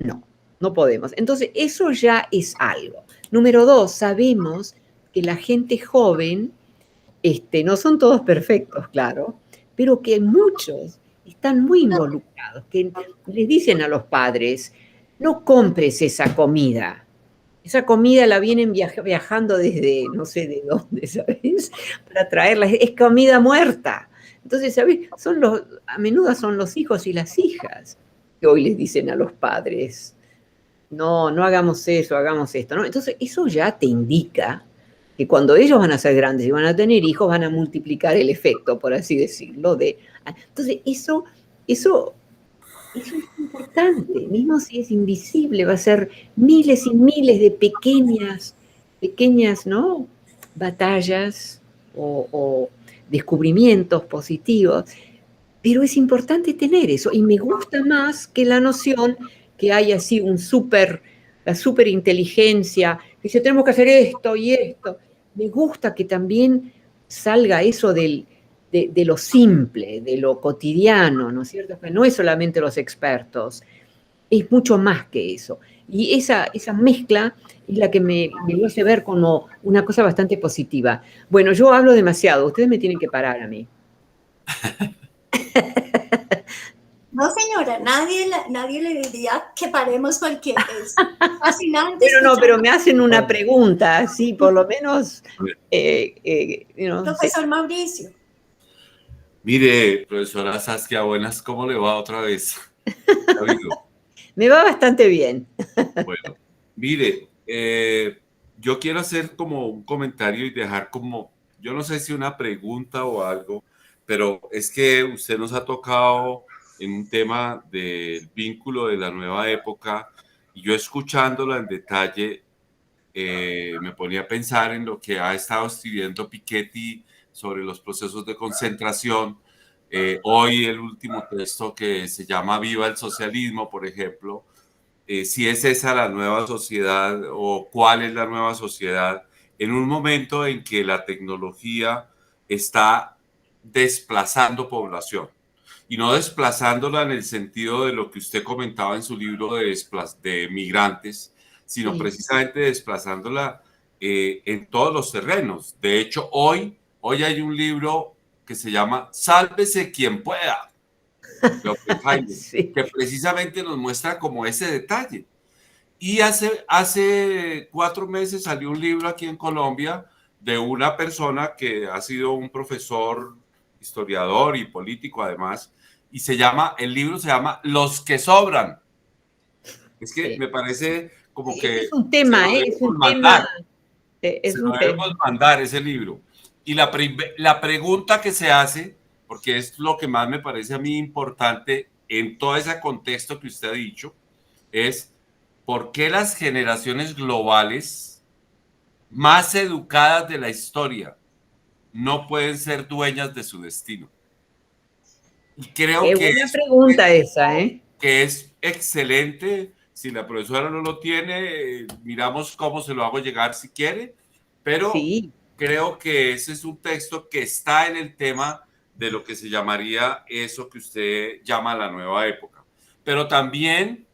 no podemos. Entonces, eso ya es algo. Número 2, sabemos que la gente joven, no son todos perfectos, claro, pero que muchos están muy involucrados, que les dicen a los padres, no compres esa comida. Esa comida la vienen viajando desde no sé de dónde, ¿sabes? Para traerla. Es comida muerta. Entonces, ¿sabes? A menudo son los hijos y las hijas que hoy les dicen a los padres, no hagamos eso, hagamos esto, ¿no? Entonces, eso ya te indica que cuando ellos van a ser grandes y van a tener hijos, van a multiplicar el efecto, por así decirlo. Entonces, eso es importante, mismo si es invisible, va a ser miles y miles de pequeñas, ¿no? Batallas o descubrimientos positivos, pero es importante tener eso, y me gusta más que la noción que hay así un súper la superinteligencia, que dice, tenemos que hacer esto y esto. Me gusta que también salga eso de lo simple, de lo cotidiano, ¿no es cierto? Que no es solamente los expertos, es mucho más que eso. Y esa mezcla es la que me lo hace ver como una cosa bastante positiva. Bueno, yo hablo demasiado, ustedes me tienen que parar a mí. No, señora, nadie le diría que paremos porque es fascinante. Pero no, pero me hacen una pregunta, sí, por lo menos. Profesor Mauricio. Mire, profesora Saskia, buenas, ¿cómo le va otra vez? Me va bastante bien. Bueno, mire, yo quiero hacer como un comentario y dejar como, yo no sé si una pregunta o algo, pero es que usted nos ha tocado en un tema del vínculo de la nueva época y yo escuchándolo en detalle me ponía a pensar en lo que ha estado escribiendo Piketty sobre los procesos de concentración. Hoy el último texto que se llama Viva el socialismo, por ejemplo, si es esa la nueva sociedad o cuál es la nueva sociedad en un momento en que la tecnología está desplazando población y no desplazándola en el sentido de lo que usted comentaba en su libro de migrantes, sino precisamente desplazándola en todos los terrenos. De hecho, hoy hay un libro que se llama Sálvese quien pueda, que precisamente nos muestra como ese detalle. Y hace 4 meses salió un libro aquí en Colombia de una persona que ha sido un profesor, historiador y político además, y el libro se llama Los que sobran. Es que me parece como que es un tema, es un tema. Se lo debemos mandar ese libro. Y la pregunta que se hace, porque es lo que más me parece a mí importante en todo ese contexto que usted ha dicho, es ¿por qué las generaciones globales más educadas de la historia no pueden ser dueñas de su destino? Y creo que buena pregunta esa, que es excelente. Si la profesora no lo tiene, miramos cómo se lo hago llegar si quiere, pero creo que ese es un texto que está en el tema de lo que se llamaría eso que usted llama la nueva época. Pero también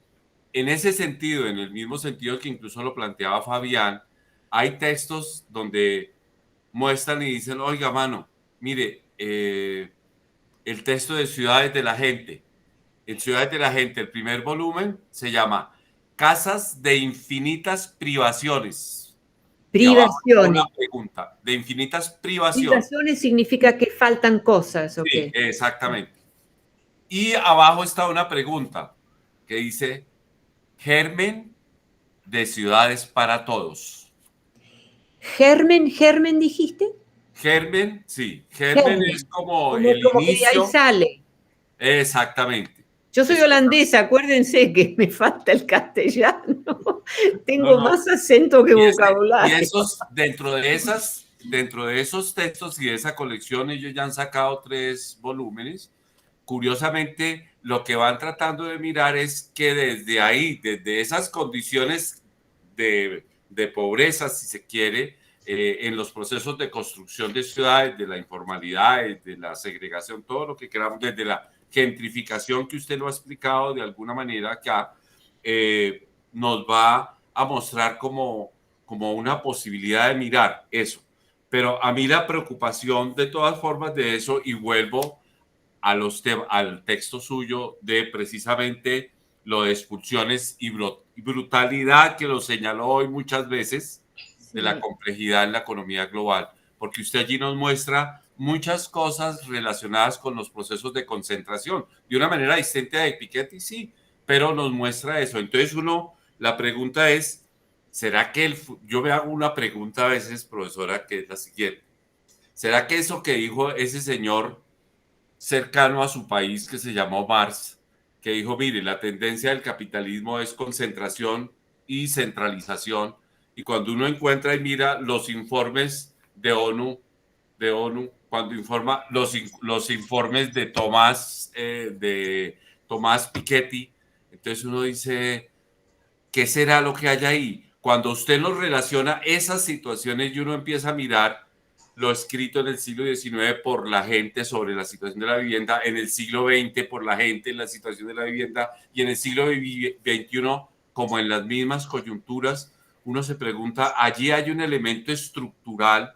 en ese sentido, en el mismo sentido que incluso lo planteaba Fabián, hay textos donde muestran y dicen, oiga, mano, mire, el texto de Ciudades de la Gente. En Ciudades de la Gente, el primer volumen se llama Casas de infinitas privaciones. Privaciones. Una pregunta, de infinitas privaciones. Privaciones significa que faltan cosas, ¿o qué? Sí, exactamente. Y abajo está una pregunta que dice, germen de ciudades para todos. ¿Germen dijiste? Germen, sí. Germen es como el como inicio. Que ahí sale. Exactamente. Yo soy holandesa, acuérdense que me falta el castellano. Tengo más acento que vocabulario. Y esos, dentro de esos textos y de esa colección, ellos ya han sacado 3 volúmenes. Curiosamente, lo que van tratando de mirar es que desde ahí, desde esas condiciones de pobreza, si se quiere, en los procesos de construcción de ciudades, de la informalidad, de la segregación, todo lo que queramos, desde la gentrificación que usted lo ha explicado de alguna manera acá, nos va a mostrar como una posibilidad de mirar eso. Pero a mí la preocupación de todas formas de eso, y vuelvo al texto suyo de precisamente lo de expulsiones y brutalidad que lo señaló hoy muchas veces, de la complejidad en la economía global, porque usted allí nos muestra muchas cosas relacionadas con los procesos de concentración, de una manera distinta de Piketty, sí, pero nos muestra eso. Entonces la pregunta es, ¿será que yo me hago una pregunta a veces, profesora, que es la siguiente? ¿Será que eso que dijo ese señor cercano a su país que se llamó Marx, que dijo, mire, la tendencia del capitalismo es concentración y centralización, y cuando uno encuentra y mira los informes de ONU, cuando informa los informes de Tomás Piketty, entonces uno dice, ¿qué será lo que hay ahí? Cuando usted nos relaciona esas situaciones y uno empieza a mirar lo escrito en el siglo XIX por la gente sobre la situación de la vivienda, en el siglo XX por la gente en la situación de la vivienda y en el siglo XXI como en las mismas coyunturas, uno se pregunta, allí hay un elemento estructural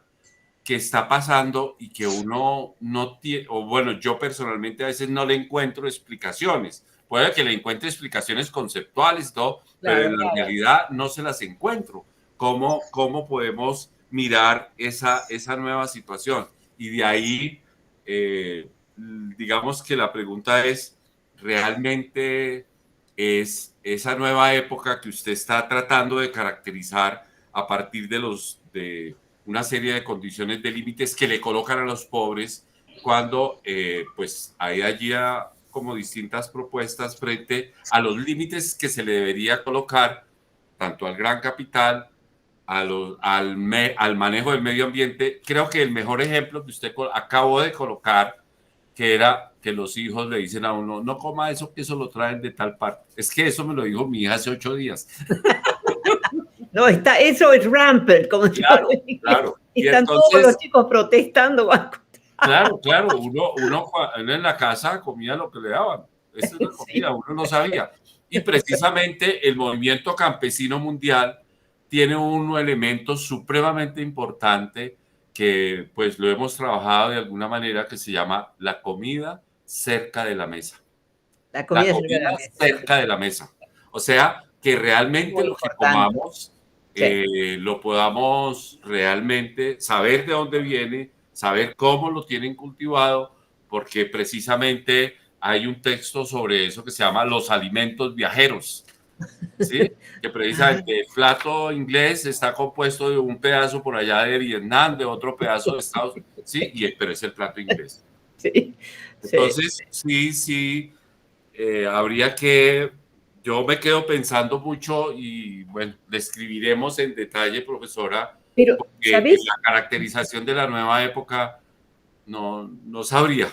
que está pasando y que uno no tiene, o bueno, yo personalmente a veces no le encuentro explicaciones. Puede que le encuentre explicaciones conceptuales y todo, pero en la realidad no se las encuentro. ¿Cómo podemos mirar esa nueva situación? Y de ahí, digamos que la pregunta es, ¿realmente es esa nueva época que usted está tratando de caracterizar a partir de una serie de condiciones de límites que le colocan a los pobres cuando pues hay allí como distintas propuestas frente a los límites que se le debería colocar tanto al gran capital, al manejo del medio ambiente? Creo que el mejor ejemplo que usted acabó de colocar, que era que los hijos le dicen a uno, no coma eso, que eso lo traen de tal parte. Es que eso me lo dijo mi hija hace 8 días. No, eso es rampant, como claro, yo le dije. Claro. Están entonces, todos los chicos protestando. Claro, uno en la casa comía lo que le daban. Esa es la comida, sí. Uno no sabía. Y precisamente el movimiento campesino mundial tiene un elemento supremamente importante que pues lo hemos trabajado de alguna manera, que se llama la comida cerca de la mesa. La comida cerca de la mesa. O sea, que realmente lo que comamos lo podamos realmente saber de dónde viene, saber cómo lo tienen cultivado, porque precisamente hay un texto sobre eso que se llama Los alimentos viajeros, ¿sí? Que precisamente el plato inglés está compuesto de un pedazo por allá de Vietnam, de otro pedazo de Estados Unidos, ¿sí? Pero es el plato inglés. Sí. Entonces, sí, habría que... Yo me quedo pensando mucho y, bueno, le escribiremos en detalle, profesora, pero, porque ¿sabes? La caracterización de la nueva época no sabría.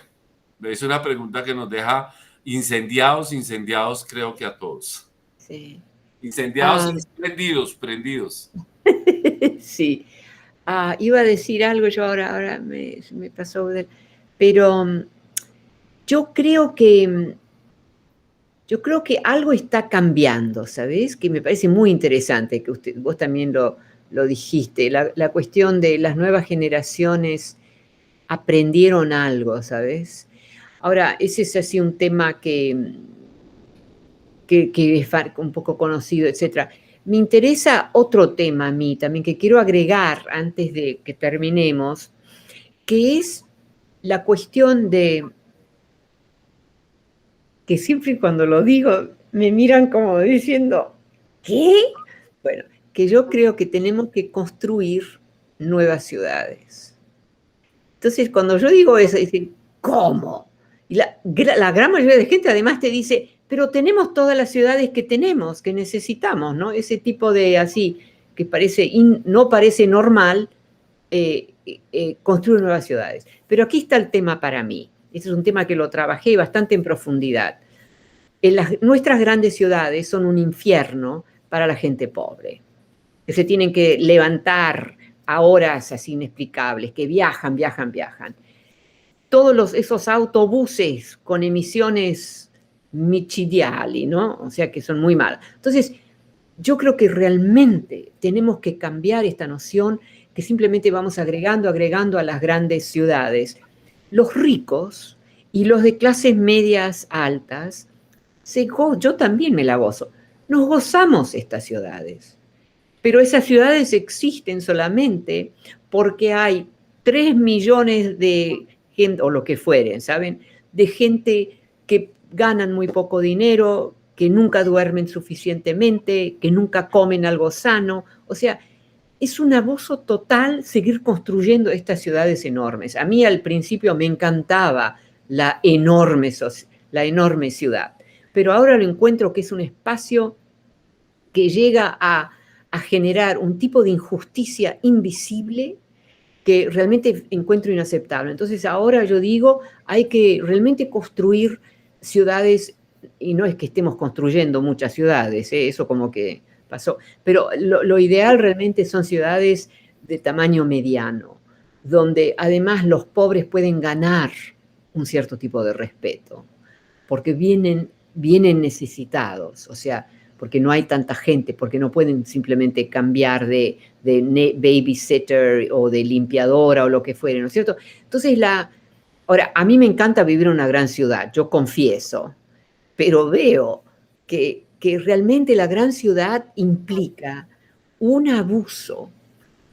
Es una pregunta que nos deja incendiados, creo que a todos. Sí. Incendiados y prendidos. Sí. Iba a decir algo, yo ahora me pasó, pero yo creo que algo está cambiando, ¿sabes? Que me parece muy interesante, que vos también lo dijiste, la cuestión de las nuevas generaciones aprendieron algo, ¿sabes? Ahora, ese es así un tema que es un poco conocido, etc. Me interesa otro tema a mí también, que quiero agregar antes de que terminemos, que es la cuestión de que siempre cuando lo digo me miran como diciendo, ¿qué? Bueno, que yo creo que tenemos que construir nuevas ciudades. Entonces, cuando yo digo eso, dicen, ¿cómo? Y la gran mayoría de gente además te dice, pero tenemos todas las ciudades que tenemos, que necesitamos, ¿no? Ese tipo de así, que no parece normal construir nuevas ciudades. Pero aquí está el tema para mí. Este es un tema que lo trabajé bastante en profundidad. Nuestras grandes ciudades son un infierno para la gente pobre, que se tienen que levantar a horas así inexplicables, que viajan. Todos esos autobuses con emisiones micidiali, ¿no? O sea, que son muy malas. Entonces, yo creo que realmente tenemos que cambiar esta noción que simplemente vamos agregando a las grandes ciudades. Los ricos y los de clases medias altas, yo también me la gozo. Nos gozamos estas ciudades, pero esas ciudades existen solamente porque hay 3 millones de gente, o lo que fueren, ¿saben? De gente que ganan muy poco dinero, que nunca duermen suficientemente, que nunca comen algo sano. O sea, es un abuso total seguir construyendo estas ciudades enormes. A mí al principio me encantaba la enorme ciudad, pero ahora lo encuentro que es un espacio que llega a generar un tipo de injusticia invisible que realmente encuentro inaceptable. Entonces ahora yo digo, hay que realmente construir ciudades, y no es que estemos construyendo muchas ciudades, eso como que pasó. Pero lo ideal realmente son ciudades de tamaño mediano, donde además los pobres pueden ganar un cierto tipo de respeto, porque vienen necesitados, o sea, porque no hay tanta gente, porque no pueden simplemente cambiar de babysitter o de limpiadora o lo que fuere, ¿no es cierto? Entonces, ahora, a mí me encanta vivir en una gran ciudad, yo confieso, pero veo que realmente la gran ciudad implica un abuso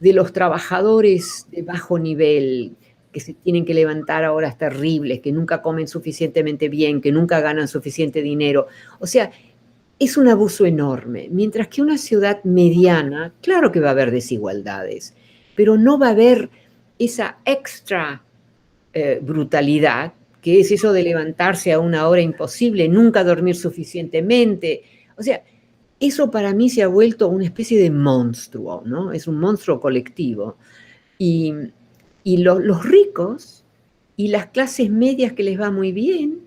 de los trabajadores de bajo nivel, que se tienen que levantar a horas terribles, que nunca comen suficientemente bien, que nunca ganan suficiente dinero. O sea, es un abuso enorme. Mientras que una ciudad mediana, claro que va a haber desigualdades, pero no va a haber esa extra brutalidad, que es eso de levantarse a una hora imposible, nunca dormir suficientemente. O sea, eso para mí se ha vuelto una especie de monstruo, ¿no? Es un monstruo colectivo. Y los ricos y las clases medias que les va muy bien,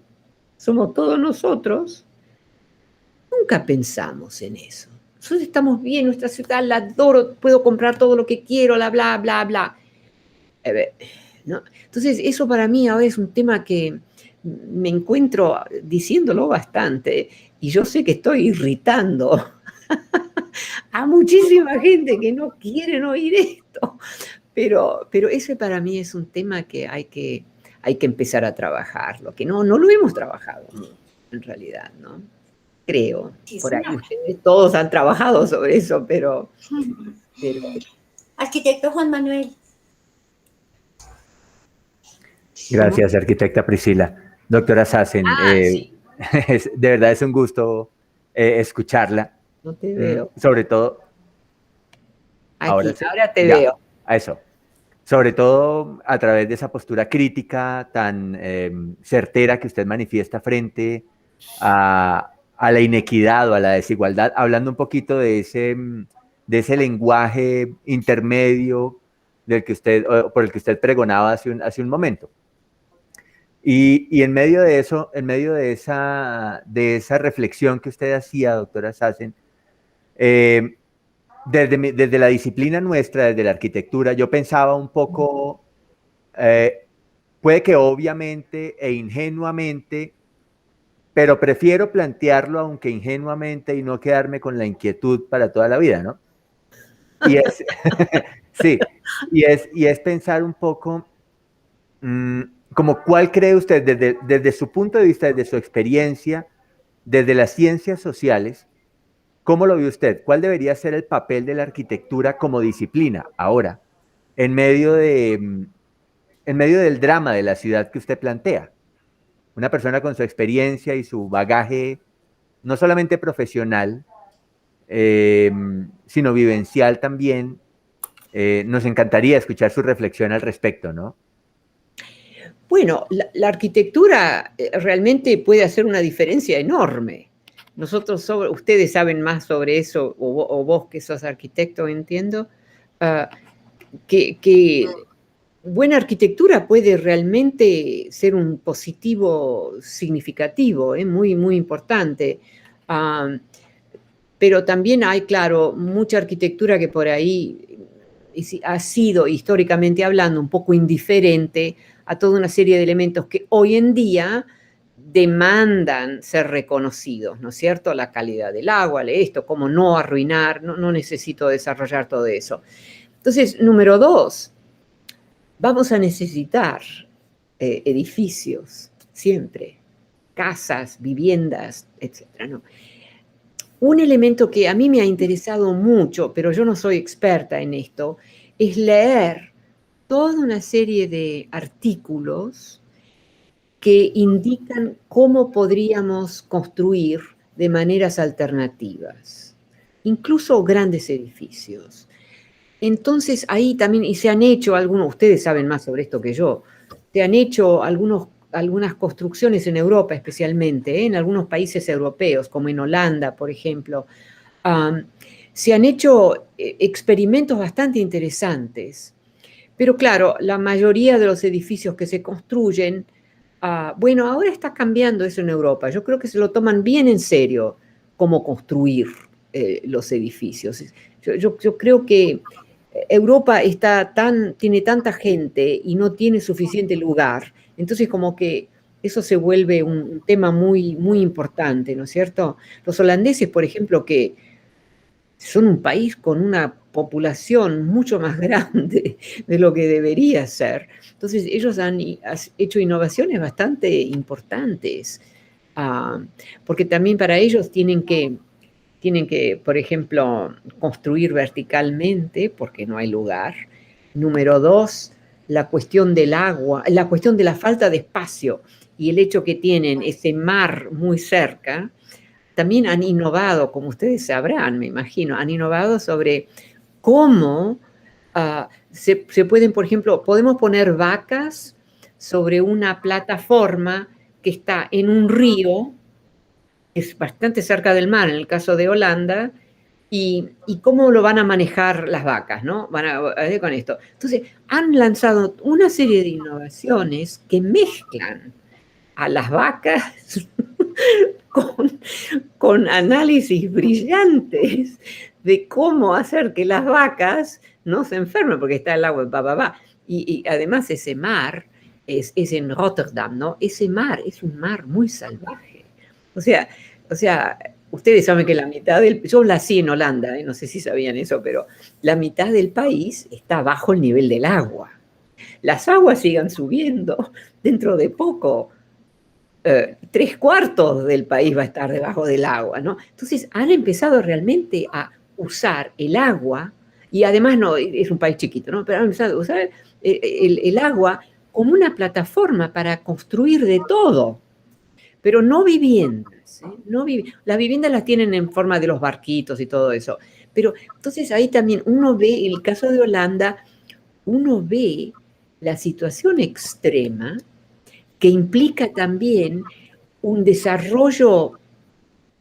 somos todos nosotros, nunca pensamos en eso. Nosotros estamos bien, nuestra ciudad la adoro, puedo comprar todo lo que quiero, bla, bla, bla. ¿No? Entonces, eso para mí ahora es un tema que me encuentro diciéndolo bastante, y yo sé que estoy irritando a muchísima gente que no quieren oír esto, pero ese para mí es un tema que hay que empezar a trabajarlo, que no lo hemos trabajado en realidad, ¿no? Creo, Sí, por ahí ustedes todos han trabajado sobre eso, pero... Arquitecto Juan Manuel. Gracias, arquitecta Priscila. Doctora Sassen, sí. De verdad es un gusto escucharla. No te veo. Sobre todo... Ahora te veo. A eso. Sobre todo a través de esa postura crítica tan certera que usted manifiesta frente a la inequidad o a la desigualdad, hablando un poquito de ese lenguaje intermedio por el que usted pregonaba hace un momento. Y en medio de eso, en medio de esa reflexión que usted hacía, doctora Sassen, desde la disciplina nuestra, desde la arquitectura, yo pensaba un poco, puede que obviamente e ingenuamente, pero prefiero plantearlo aunque ingenuamente y no quedarme con la inquietud para toda la vida, ¿no? Y es, sí, y es pensar un poco, como cuál cree usted, desde su punto de vista, desde su experiencia, desde las ciencias sociales, ¿cómo lo ve usted? ¿Cuál debería ser el papel de la arquitectura como disciplina ahora, en medio del drama de la ciudad que usted plantea? Una persona con su experiencia y su bagaje, no solamente profesional, sino vivencial también. Nos encantaría escuchar su reflexión al respecto, ¿no? Bueno, la arquitectura realmente puede hacer una diferencia enorme. Ustedes saben más sobre eso, o vos que sos arquitecto, entiendo, que buena arquitectura puede realmente ser un positivo significativo, muy, muy importante. Pero también hay, claro, mucha arquitectura que por ahí ha sido, históricamente hablando, un poco indiferente a toda una serie de elementos que hoy en día demandan ser reconocidos, ¿no es cierto? La calidad del agua, esto, cómo no arruinar, no necesito desarrollar todo eso. Entonces, número 2, vamos a necesitar edificios, siempre, casas, viviendas, etcétera, ¿no? Un elemento que a mí me ha interesado mucho, pero yo no soy experta en esto, es leer toda una serie de artículos que indican cómo podríamos construir de maneras alternativas, incluso grandes edificios. Entonces ahí también, y se han hecho algunos, ustedes saben más sobre esto que yo, se han hecho algunas construcciones en Europa especialmente, en algunos países europeos, como en Holanda, por ejemplo. Se han hecho experimentos bastante interesantes. Pero claro, la mayoría de los edificios que se construyen, bueno, ahora está cambiando eso en Europa. Yo creo que se lo toman bien en serio cómo construir los edificios. Yo creo que Europa tiene tanta gente y no tiene suficiente lugar, entonces como que eso se vuelve un tema muy, muy importante, ¿no es cierto? Los holandeses, por ejemplo, que son un país con una población mucho más grande de lo que debería ser. Entonces, ellos han hecho innovaciones bastante importantes, porque también para ellos tienen que, por ejemplo, construir verticalmente, porque no hay lugar. Número dos, la cuestión del agua, la cuestión de la falta de espacio y el hecho que tienen ese mar muy cerca. También han innovado, como ustedes sabrán, me imagino, han innovado sobre cómo se pueden, por ejemplo, podemos poner vacas sobre una plataforma que está en un río, es bastante cerca del mar, en el caso de Holanda, y cómo lo van a manejar las vacas, ¿no? Van a ver con esto. Entonces, han lanzado una serie de innovaciones que mezclan a las vacas con análisis brillantes de cómo hacer que las vacas no se enfermen, porque está el agua, Y además ese mar es en Rotterdam, ¿no? Ese mar es un mar muy salvaje. O sea, ustedes saben que la mitad yo nací en Holanda, no sé si sabían eso, pero la mitad del país está bajo el nivel del agua. Las aguas sigan subiendo dentro de poco. 3/4 del país va a estar debajo del agua, ¿no? Entonces han empezado realmente a usar el agua, y además no, es un país chiquito, ¿no? Pero han empezado a usar el agua como una plataforma para construir de todo, pero no viviendas, ¿eh? Las viviendas las tienen en forma de los barquitos y todo eso, pero entonces ahí también uno ve, el caso de Holanda, uno ve la situación extrema que implica también un desarrollo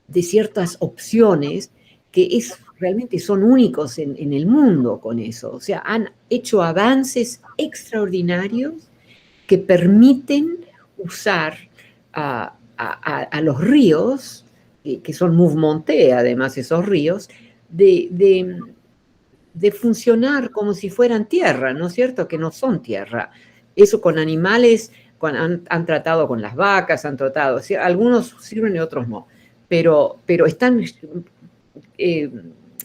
de ciertas opciones que realmente son únicos en el mundo con eso. O sea, han hecho avances extraordinarios que permiten usar a los ríos, que son mouvementés, además esos ríos, de funcionar como si fueran tierra, ¿no es cierto? Que no son tierra. Eso con animales, han tratado con las vacas, han tratado, o sea, algunos sirven y otros no, pero están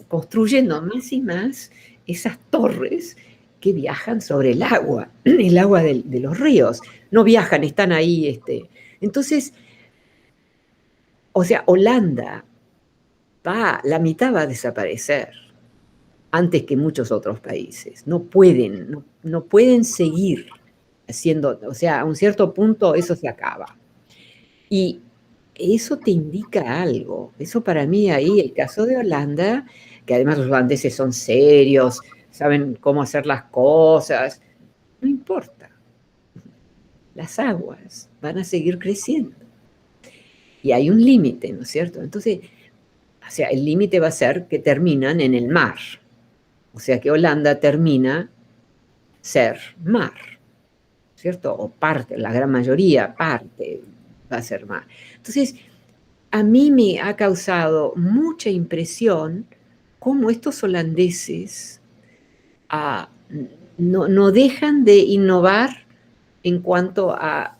construyendo más y más esas torres que viajan sobre el agua de los ríos. No viajan, están ahí. Entonces, o sea, Holanda la mitad va a desaparecer antes que muchos otros países. No pueden seguir haciendo, o sea, a un cierto punto eso se acaba. Y eso te indica algo. Eso para mí ahí, el caso de Holanda, que además los holandeses son serios, saben cómo hacer las cosas, no importa. Las aguas van a seguir creciendo. Y hay un límite, ¿no es cierto? Entonces, o sea, el límite va a ser que terminan en el mar. O sea, que Holanda termina ser mar, ¿cierto? O parte, la gran mayoría, parte va a ser mar. Entonces, a mí me ha causado mucha impresión cómo estos holandeses no dejan de innovar en cuanto a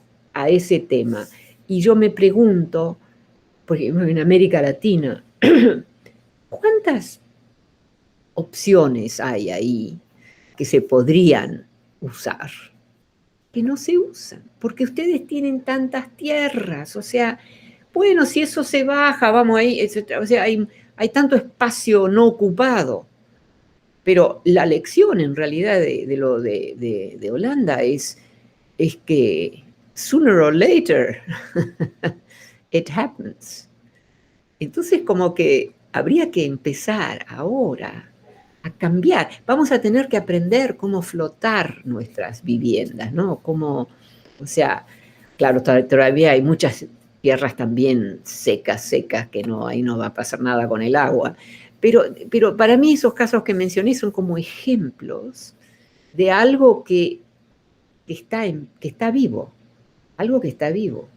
ese tema. Y yo me pregunto, por ejemplo, en América Latina, ¿cuántas opciones hay ahí que se podrían usar, que no se usan? Porque ustedes tienen tantas tierras, o sea, bueno, si eso se baja, vamos ahí, etc. O sea, hay tanto espacio no ocupado. Pero la lección en realidad de Holanda es que sooner or later it happens. Entonces como que habría que empezar ahora a cambiar. Vamos a tener que aprender cómo flotar nuestras viviendas, ¿no? O sea, claro, todavía hay muchas tierras también secas, que ahí no va a pasar nada con el agua. Pero para mí esos casos que mencioné son como ejemplos de algo que está vivo, algo que está vivo.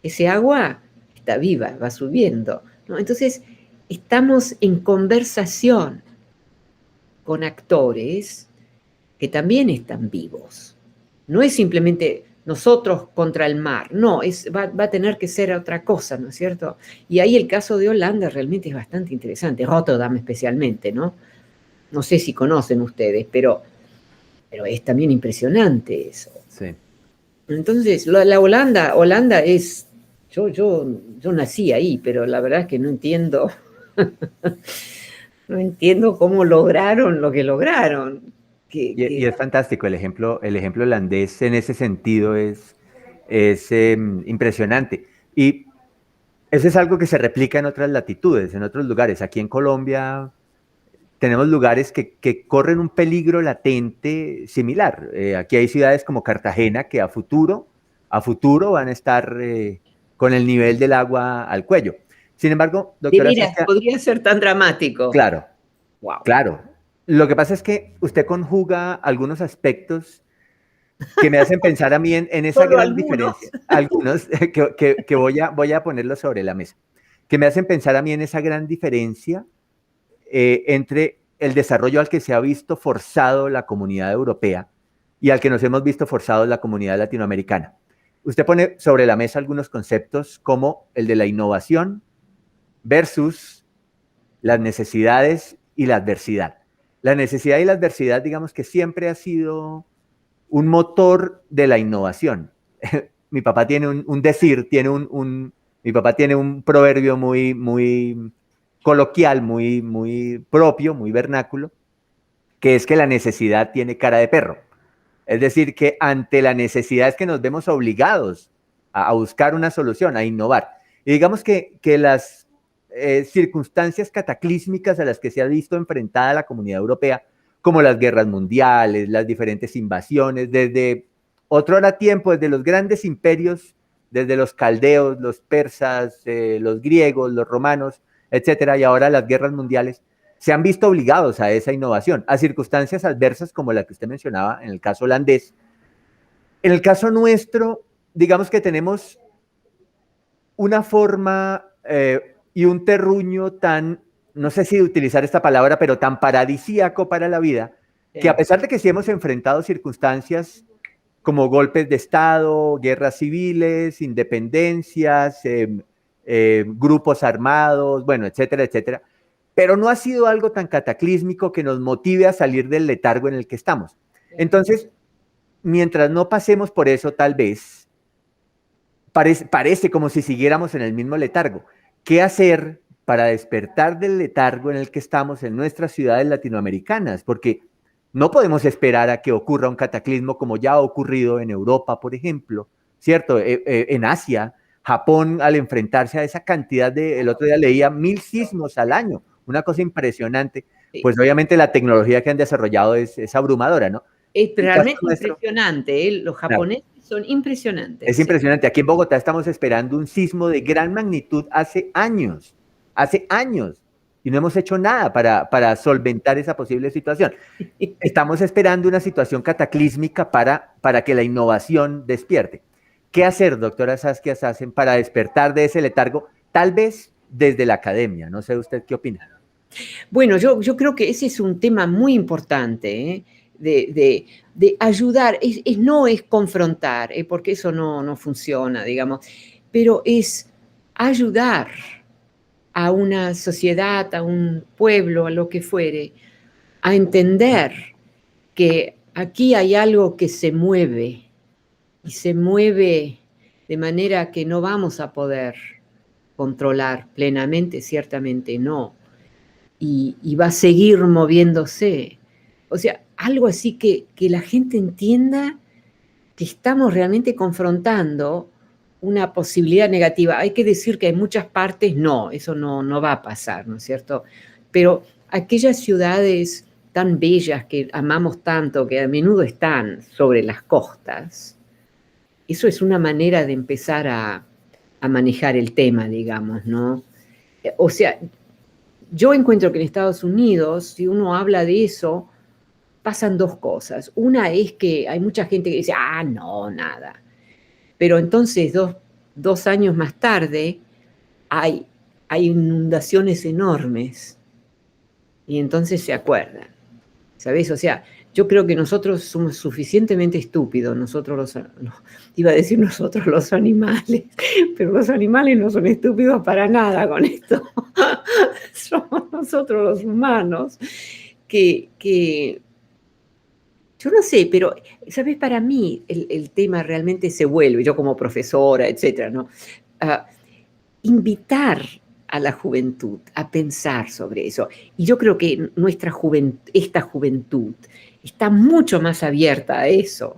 Ese agua está viva, va subiendo, ¿no? Entonces, estamos en conversación con actores que también están vivos. No es simplemente nosotros contra el mar, no, va a tener que ser otra cosa, ¿no es cierto? Y ahí el caso de Holanda realmente es bastante interesante, Rotterdam especialmente, ¿no? No sé si conocen ustedes, pero es también impresionante eso. Sí. Entonces, la Holanda es... Yo nací ahí, pero la verdad es que no entiendo... no entiendo cómo lograron lo que lograron. Y es fantástico, el ejemplo holandés en ese sentido es impresionante. Y eso es algo que se replica en otras latitudes, en otros lugares. Aquí en Colombia tenemos lugares que corren un peligro latente similar. Aquí hay ciudades como Cartagena que a futuro van a estar con el nivel del agua al cuello. Sin embargo, doctora Saskia, podría ser tan dramático. Claro, wow. Claro. Lo que pasa es que usted conjuga algunos aspectos que me hacen pensar a mí en esa Solo gran algunos. diferencia. Algunos que voy a ponerlos sobre la mesa. Que me hacen pensar a mí en esa gran diferencia entre el desarrollo al que se ha visto forzado la comunidad europea y al que nos hemos visto forzados la comunidad latinoamericana. Usted pone sobre la mesa algunos conceptos como el de la innovación versus las necesidades y la adversidad. La necesidad y la adversidad, digamos que siempre ha sido un motor de la innovación. Mi papá tiene un decir, mi papá tiene un proverbio muy coloquial, muy propio, muy vernáculo, que es que la necesidad tiene cara de perro. Es decir, que ante la necesidad es que nos vemos obligados a buscar una solución, a innovar. Y digamos que las circunstancias cataclísmicas a las que se ha visto enfrentada la comunidad europea, como las guerras mundiales, las diferentes invasiones, desde otro tiempo, desde los grandes imperios, desde los caldeos, los persas, los griegos, los romanos, etcétera, y ahora las guerras mundiales, se han visto obligados a esa innovación, a circunstancias adversas como la que usted mencionaba en el caso holandés. En el caso nuestro, digamos que tenemos una forma y un terruño tan, no sé si utilizar esta palabra, pero tan paradisíaco para la vida, que a pesar de que sí hemos enfrentado circunstancias como golpes de Estado, guerras civiles, independencias, grupos armados, bueno, etcétera, etcétera, pero no ha sido algo tan cataclísmico que nos motive a salir del letargo en el que estamos. Entonces, mientras no pasemos por eso, tal vez, parece como si siguiéramos en el mismo letargo. ¿Qué hacer para despertar del letargo en el que estamos en nuestras ciudades latinoamericanas? Porque no podemos esperar a que ocurra un cataclismo como ya ha ocurrido en Europa, por ejemplo, ¿cierto? En Asia, Japón, al enfrentarse a esa cantidad el otro día leía 1000 sismos al año, una cosa impresionante. Sí. Pues obviamente la tecnología que han desarrollado es abrumadora, ¿no? Es realmente impresionante, los japoneses son impresionantes. Es impresionante. Aquí en Bogotá estamos esperando un sismo de gran magnitud hace años, y no hemos hecho nada para solventar esa posible situación. Estamos esperando una situación cataclísmica para que la innovación despierte. ¿Qué hacer, doctora Saskia Sassen, para despertar de ese letargo? Tal vez desde la academia. No sé usted qué opina. Bueno, yo creo que ese es un tema muy importante, de ayudar. No es confrontar, porque eso no funciona, digamos, pero es ayudar a una sociedad, a un pueblo, a lo que fuere, a entender que aquí hay algo que se mueve, y se mueve de manera que no vamos a poder controlar plenamente, ciertamente no, y va a seguir moviéndose. O sea, algo así que la gente entienda que estamos realmente confrontando una posibilidad negativa. Hay que decir que en muchas partes no, eso no va a pasar, ¿no es cierto? Pero aquellas ciudades tan bellas que amamos tanto, que a menudo están sobre las costas, eso es una manera de empezar a manejar el tema, digamos, ¿no? O sea, yo encuentro que en Estados Unidos, si uno habla de eso, pasan dos cosas. Una es que hay mucha gente que dice, no, nada. Pero entonces, dos años más tarde, hay hay inundaciones enormes y entonces se acuerdan, ¿sabes? O sea, yo creo que nosotros somos suficientemente estúpidos, iba a decir nosotros los animales, pero los animales no son estúpidos para nada con esto. Somos nosotros los humanos que yo no sé, pero, ¿sabes? Para mí el tema realmente se vuelve, yo como profesora, etcétera, ¿no? Invitar a la juventud a pensar sobre eso. Y yo creo que esta juventud está mucho más abierta a eso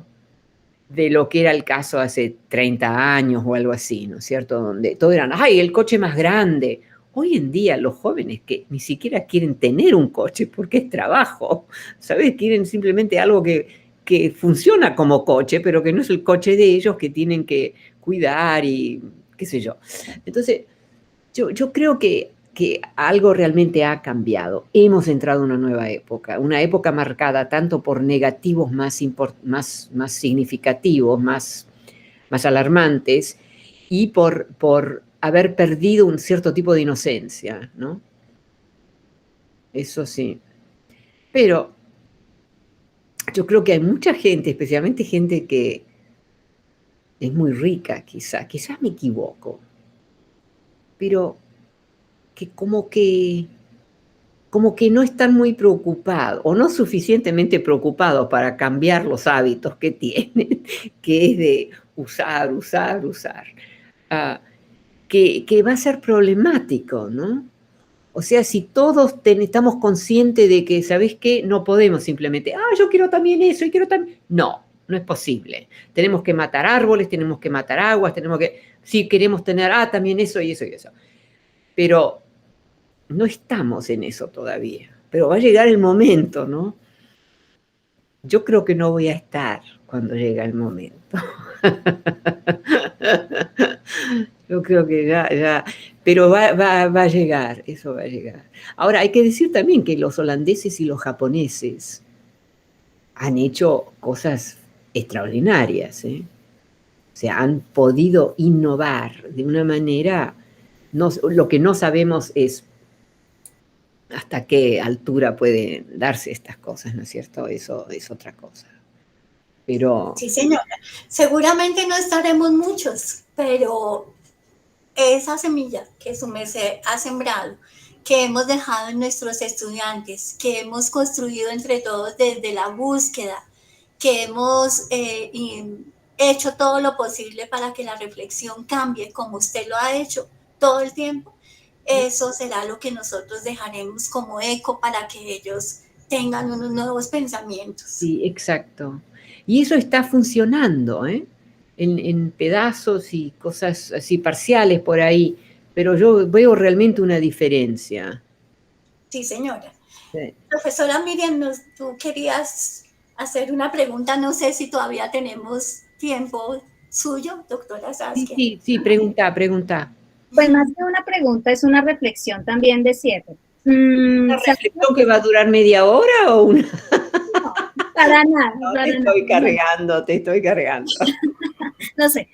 de lo que era el caso hace 30 años o algo así, ¿no es cierto? Donde todo eran, ¡ay, el coche más grande! Hoy en día los jóvenes que ni siquiera quieren tener un coche porque es trabajo, ¿sabes? Quieren simplemente algo que funciona como coche, pero que no es el coche de ellos, que tienen que cuidar y qué sé yo. Entonces, yo creo que algo realmente ha cambiado. Hemos entrado en una época marcada tanto por negativos más significativos, más alarmantes, y por haber perdido un cierto tipo de inocencia, ¿no? Eso sí. Pero yo creo que hay mucha gente, especialmente gente que es muy rica, quizás me equivoco, pero que como que no están muy preocupados o no suficientemente preocupados para cambiar los hábitos que tienen, que es de usar, que va a ser problemático, ¿no? O sea, si todos estamos conscientes de que, ¿sabés qué? No podemos simplemente, yo quiero también eso y quiero también... No es posible. Tenemos que matar árboles, tenemos que matar aguas, si queremos tener, también eso y eso y eso. Pero no estamos en eso todavía. Pero va a llegar el momento, ¿no? Yo creo que no voy a estar cuando llega el momento. Yo creo que ya, pero va a llegar, eso va a llegar. Ahora, hay que decir también que los holandeses y los japoneses han hecho cosas extraordinarias, ¿eh? O sea, han podido innovar de una manera, lo que no sabemos es hasta qué altura pueden darse estas cosas, ¿no es cierto? Eso es otra cosa. Pero... Sí, señora. Seguramente no estaremos muchos, pero esa semilla que su merced ha sembrado, que hemos dejado en nuestros estudiantes, que hemos construido entre todos desde la búsqueda, que hemos hecho todo lo posible para que la reflexión cambie, como usted lo ha hecho todo el tiempo, eso será lo que nosotros dejaremos como eco para que ellos tengan unos nuevos pensamientos. Sí, exacto. Y eso está funcionando, ¿eh? En pedazos y cosas así parciales por ahí, pero yo veo realmente una diferencia. Sí, señora. Sí. Profesora Miriam, tú querías hacer una pregunta, no sé si todavía tenemos tiempo suyo, doctora Saskia. Sí, pregunta. Pues más que una pregunta, es una reflexión también de cierre. ¿Una reflexión que va a durar media hora o una? No, para nada. No, te estoy cargando. No sé,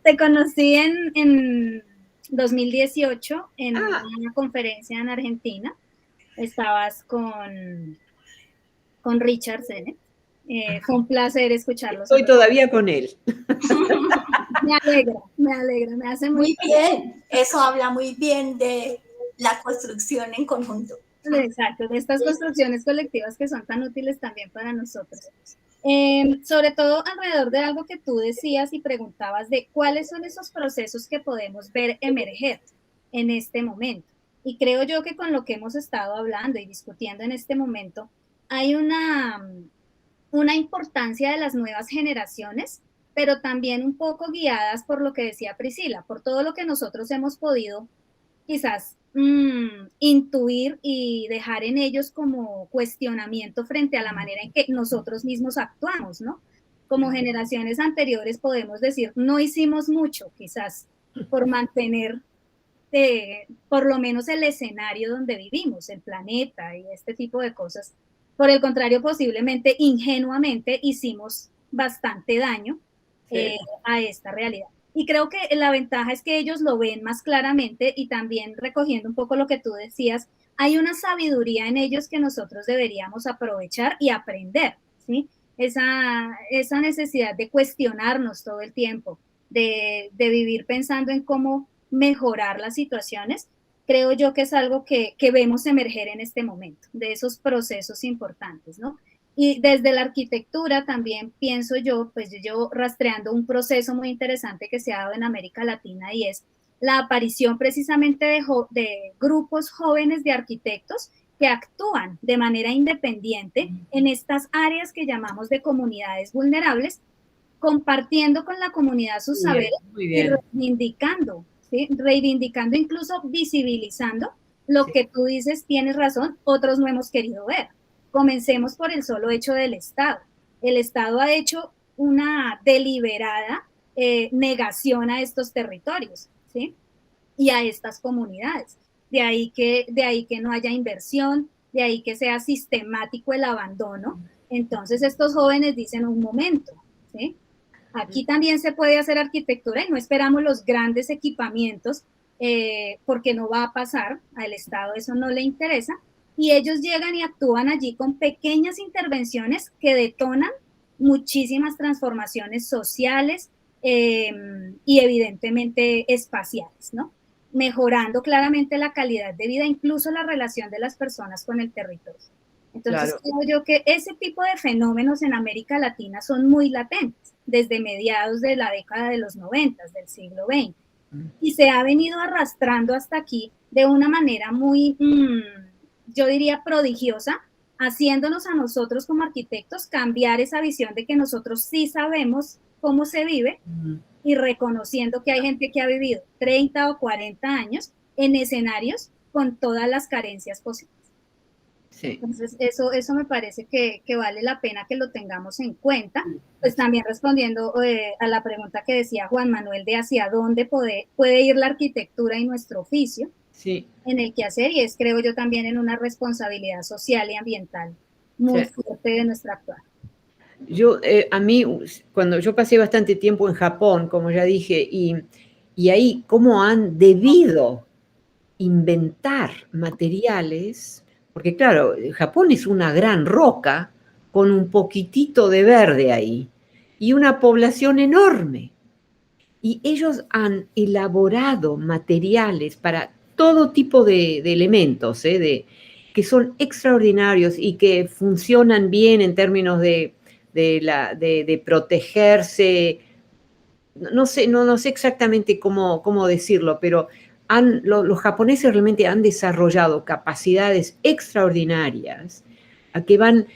te conocí en 2018 en una conferencia en Argentina. Estabas con Richard Sennett. Fue un placer escucharlo. Estoy todavía con él. Me alegra, me hace muy bien. Eso habla muy bien de la construcción en conjunto. Exacto, de estas construcciones colectivas que son tan útiles también para nosotros. Sobre todo alrededor de algo que tú decías y preguntabas de cuáles son esos procesos que podemos ver emerger en este momento. Y creo yo que con lo que hemos estado hablando y discutiendo en este momento, hay una importancia de las nuevas generaciones, pero también un poco guiadas por lo que decía Priscila, por todo lo que nosotros hemos podido quizás intuir y dejar en ellos como cuestionamiento frente a la manera en que nosotros mismos actuamos, ¿no? Como generaciones anteriores podemos decir, no hicimos mucho quizás por mantener por lo menos el escenario donde vivimos, el planeta y este tipo de cosas. Por el contrario, posiblemente ingenuamente hicimos bastante daño a esta realidad. Y creo que la ventaja es que ellos lo ven más claramente y también recogiendo un poco lo que tú decías, hay una sabiduría en ellos que nosotros deberíamos aprovechar y aprender, ¿sí? Esa necesidad de cuestionarnos todo el tiempo, de vivir pensando en cómo mejorar las situaciones, creo yo que es algo que vemos emerger en este momento, de esos procesos importantes, ¿no? Y desde la arquitectura también pienso yo, pues yo rastreando un proceso muy interesante que se ha dado en América Latina y es la aparición precisamente de grupos jóvenes de arquitectos que actúan de manera independiente en estas áreas que llamamos de comunidades vulnerables, compartiendo con la comunidad sus saberes y reivindicando, ¿sí? Reivindicando, incluso visibilizando lo que tú dices, tienes razón, otros no hemos querido ver. Comencemos por el solo hecho del Estado. El Estado ha hecho una deliberada negación a estos territorios, ¿sí? Y a estas comunidades. De ahí que no haya inversión, de ahí que sea sistemático el abandono. Entonces estos jóvenes dicen un momento, ¿sí? Aquí también se puede hacer arquitectura y no esperamos los grandes equipamientos porque no va a pasar, al Estado eso no le interesa, y ellos llegan y actúan allí con pequeñas intervenciones que detonan muchísimas transformaciones sociales y evidentemente espaciales, ¿no? Mejorando claramente la calidad de vida, incluso la relación de las personas con el territorio. Entonces, creo yo que ese tipo de fenómenos en América Latina son muy latentes, desde mediados de la década de los 90, del siglo XX, y se ha venido arrastrando hasta aquí de una manera muy, yo diría, prodigiosa, haciéndonos a nosotros como arquitectos cambiar esa visión de que nosotros sí sabemos cómo se vive y reconociendo que hay gente que ha vivido 30 o 40 años en escenarios con todas las carencias posibles. Sí. Entonces, eso me parece que vale la pena que lo tengamos en cuenta. Pues también respondiendo a la pregunta que decía Juan Manuel de hacia dónde puede ir la arquitectura y nuestro oficio, sí, en el quehacer, y es, creo yo, también en una responsabilidad social y ambiental muy fuerte de nuestra actuar. A mí, cuando yo pasé bastante tiempo en Japón, como ya dije, y ahí cómo han debido inventar materiales, porque claro, Japón es una gran roca con un poquitito de verde ahí y una población enorme. Y ellos han elaborado materiales para todo tipo de elementos, que son extraordinarios y que funcionan bien en términos de protegerse. No sé exactamente cómo decirlo, pero los japoneses realmente han desarrollado capacidades extraordinarias que van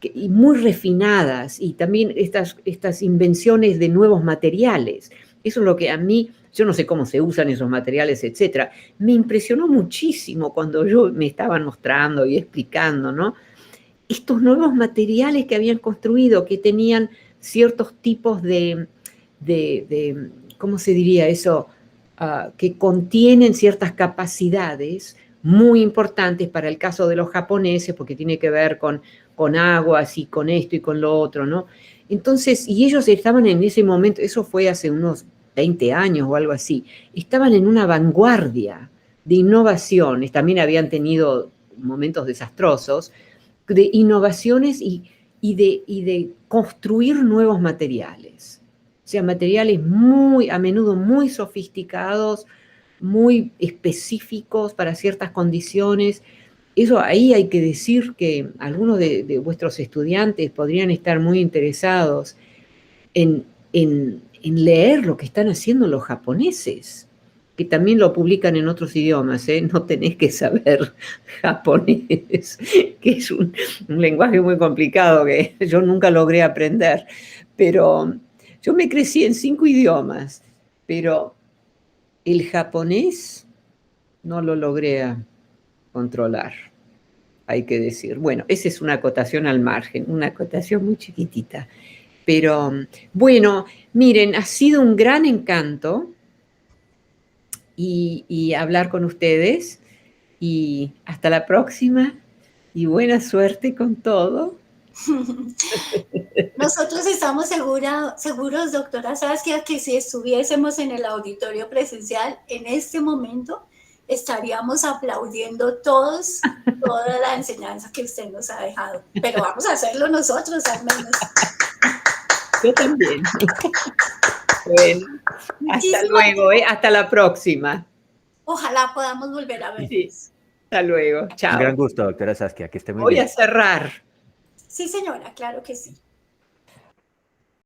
y muy refinadas, y también estas invenciones de nuevos materiales. Eso es lo que a mí, yo no sé cómo se usan esos materiales, etcétera. Me impresionó muchísimo cuando me estaban mostrando y explicando, ¿no? Estos nuevos materiales que habían construido, que tenían ciertos tipos de ¿cómo se diría eso? Que contienen ciertas capacidades muy importantes para el caso de los japoneses, porque tiene que ver con aguas y con esto y con lo otro, ¿no? Entonces, y ellos estaban en ese momento, eso fue hace unos 20 años o algo así, estaban en una vanguardia de innovaciones, también habían tenido momentos desastrosos, de innovaciones y de construir nuevos materiales. O sea, materiales a menudo muy sofisticados, muy específicos para ciertas condiciones. Eso ahí hay que decir que algunos de vuestros estudiantes podrían estar muy interesados en leer lo que están haciendo los japoneses, que también lo publican en otros idiomas, no tenés que saber japonés, que es un lenguaje muy complicado que yo nunca logré aprender, pero yo me crecí en 5 idiomas, pero el japonés no lo logré controlar, hay que decir. Bueno, esa es una acotación al margen, una acotación muy chiquitita. Pero bueno, miren, ha sido un gran encanto y hablar con ustedes, y hasta la próxima y buena suerte con todo. Nosotros estamos seguros, doctora Saskia, que si estuviésemos en el auditorio presencial en este momento, estaríamos aplaudiendo todos toda la enseñanza que usted nos ha dejado. Pero vamos a hacerlo nosotros al menos. Yo también. Bueno, hasta luego, hasta la próxima. Ojalá podamos volver a ver. Sí. Hasta luego, chao. Un gran gusto, doctora Saskia, que esté muy Voy bien. a cerrar. Sí, señora, claro que sí.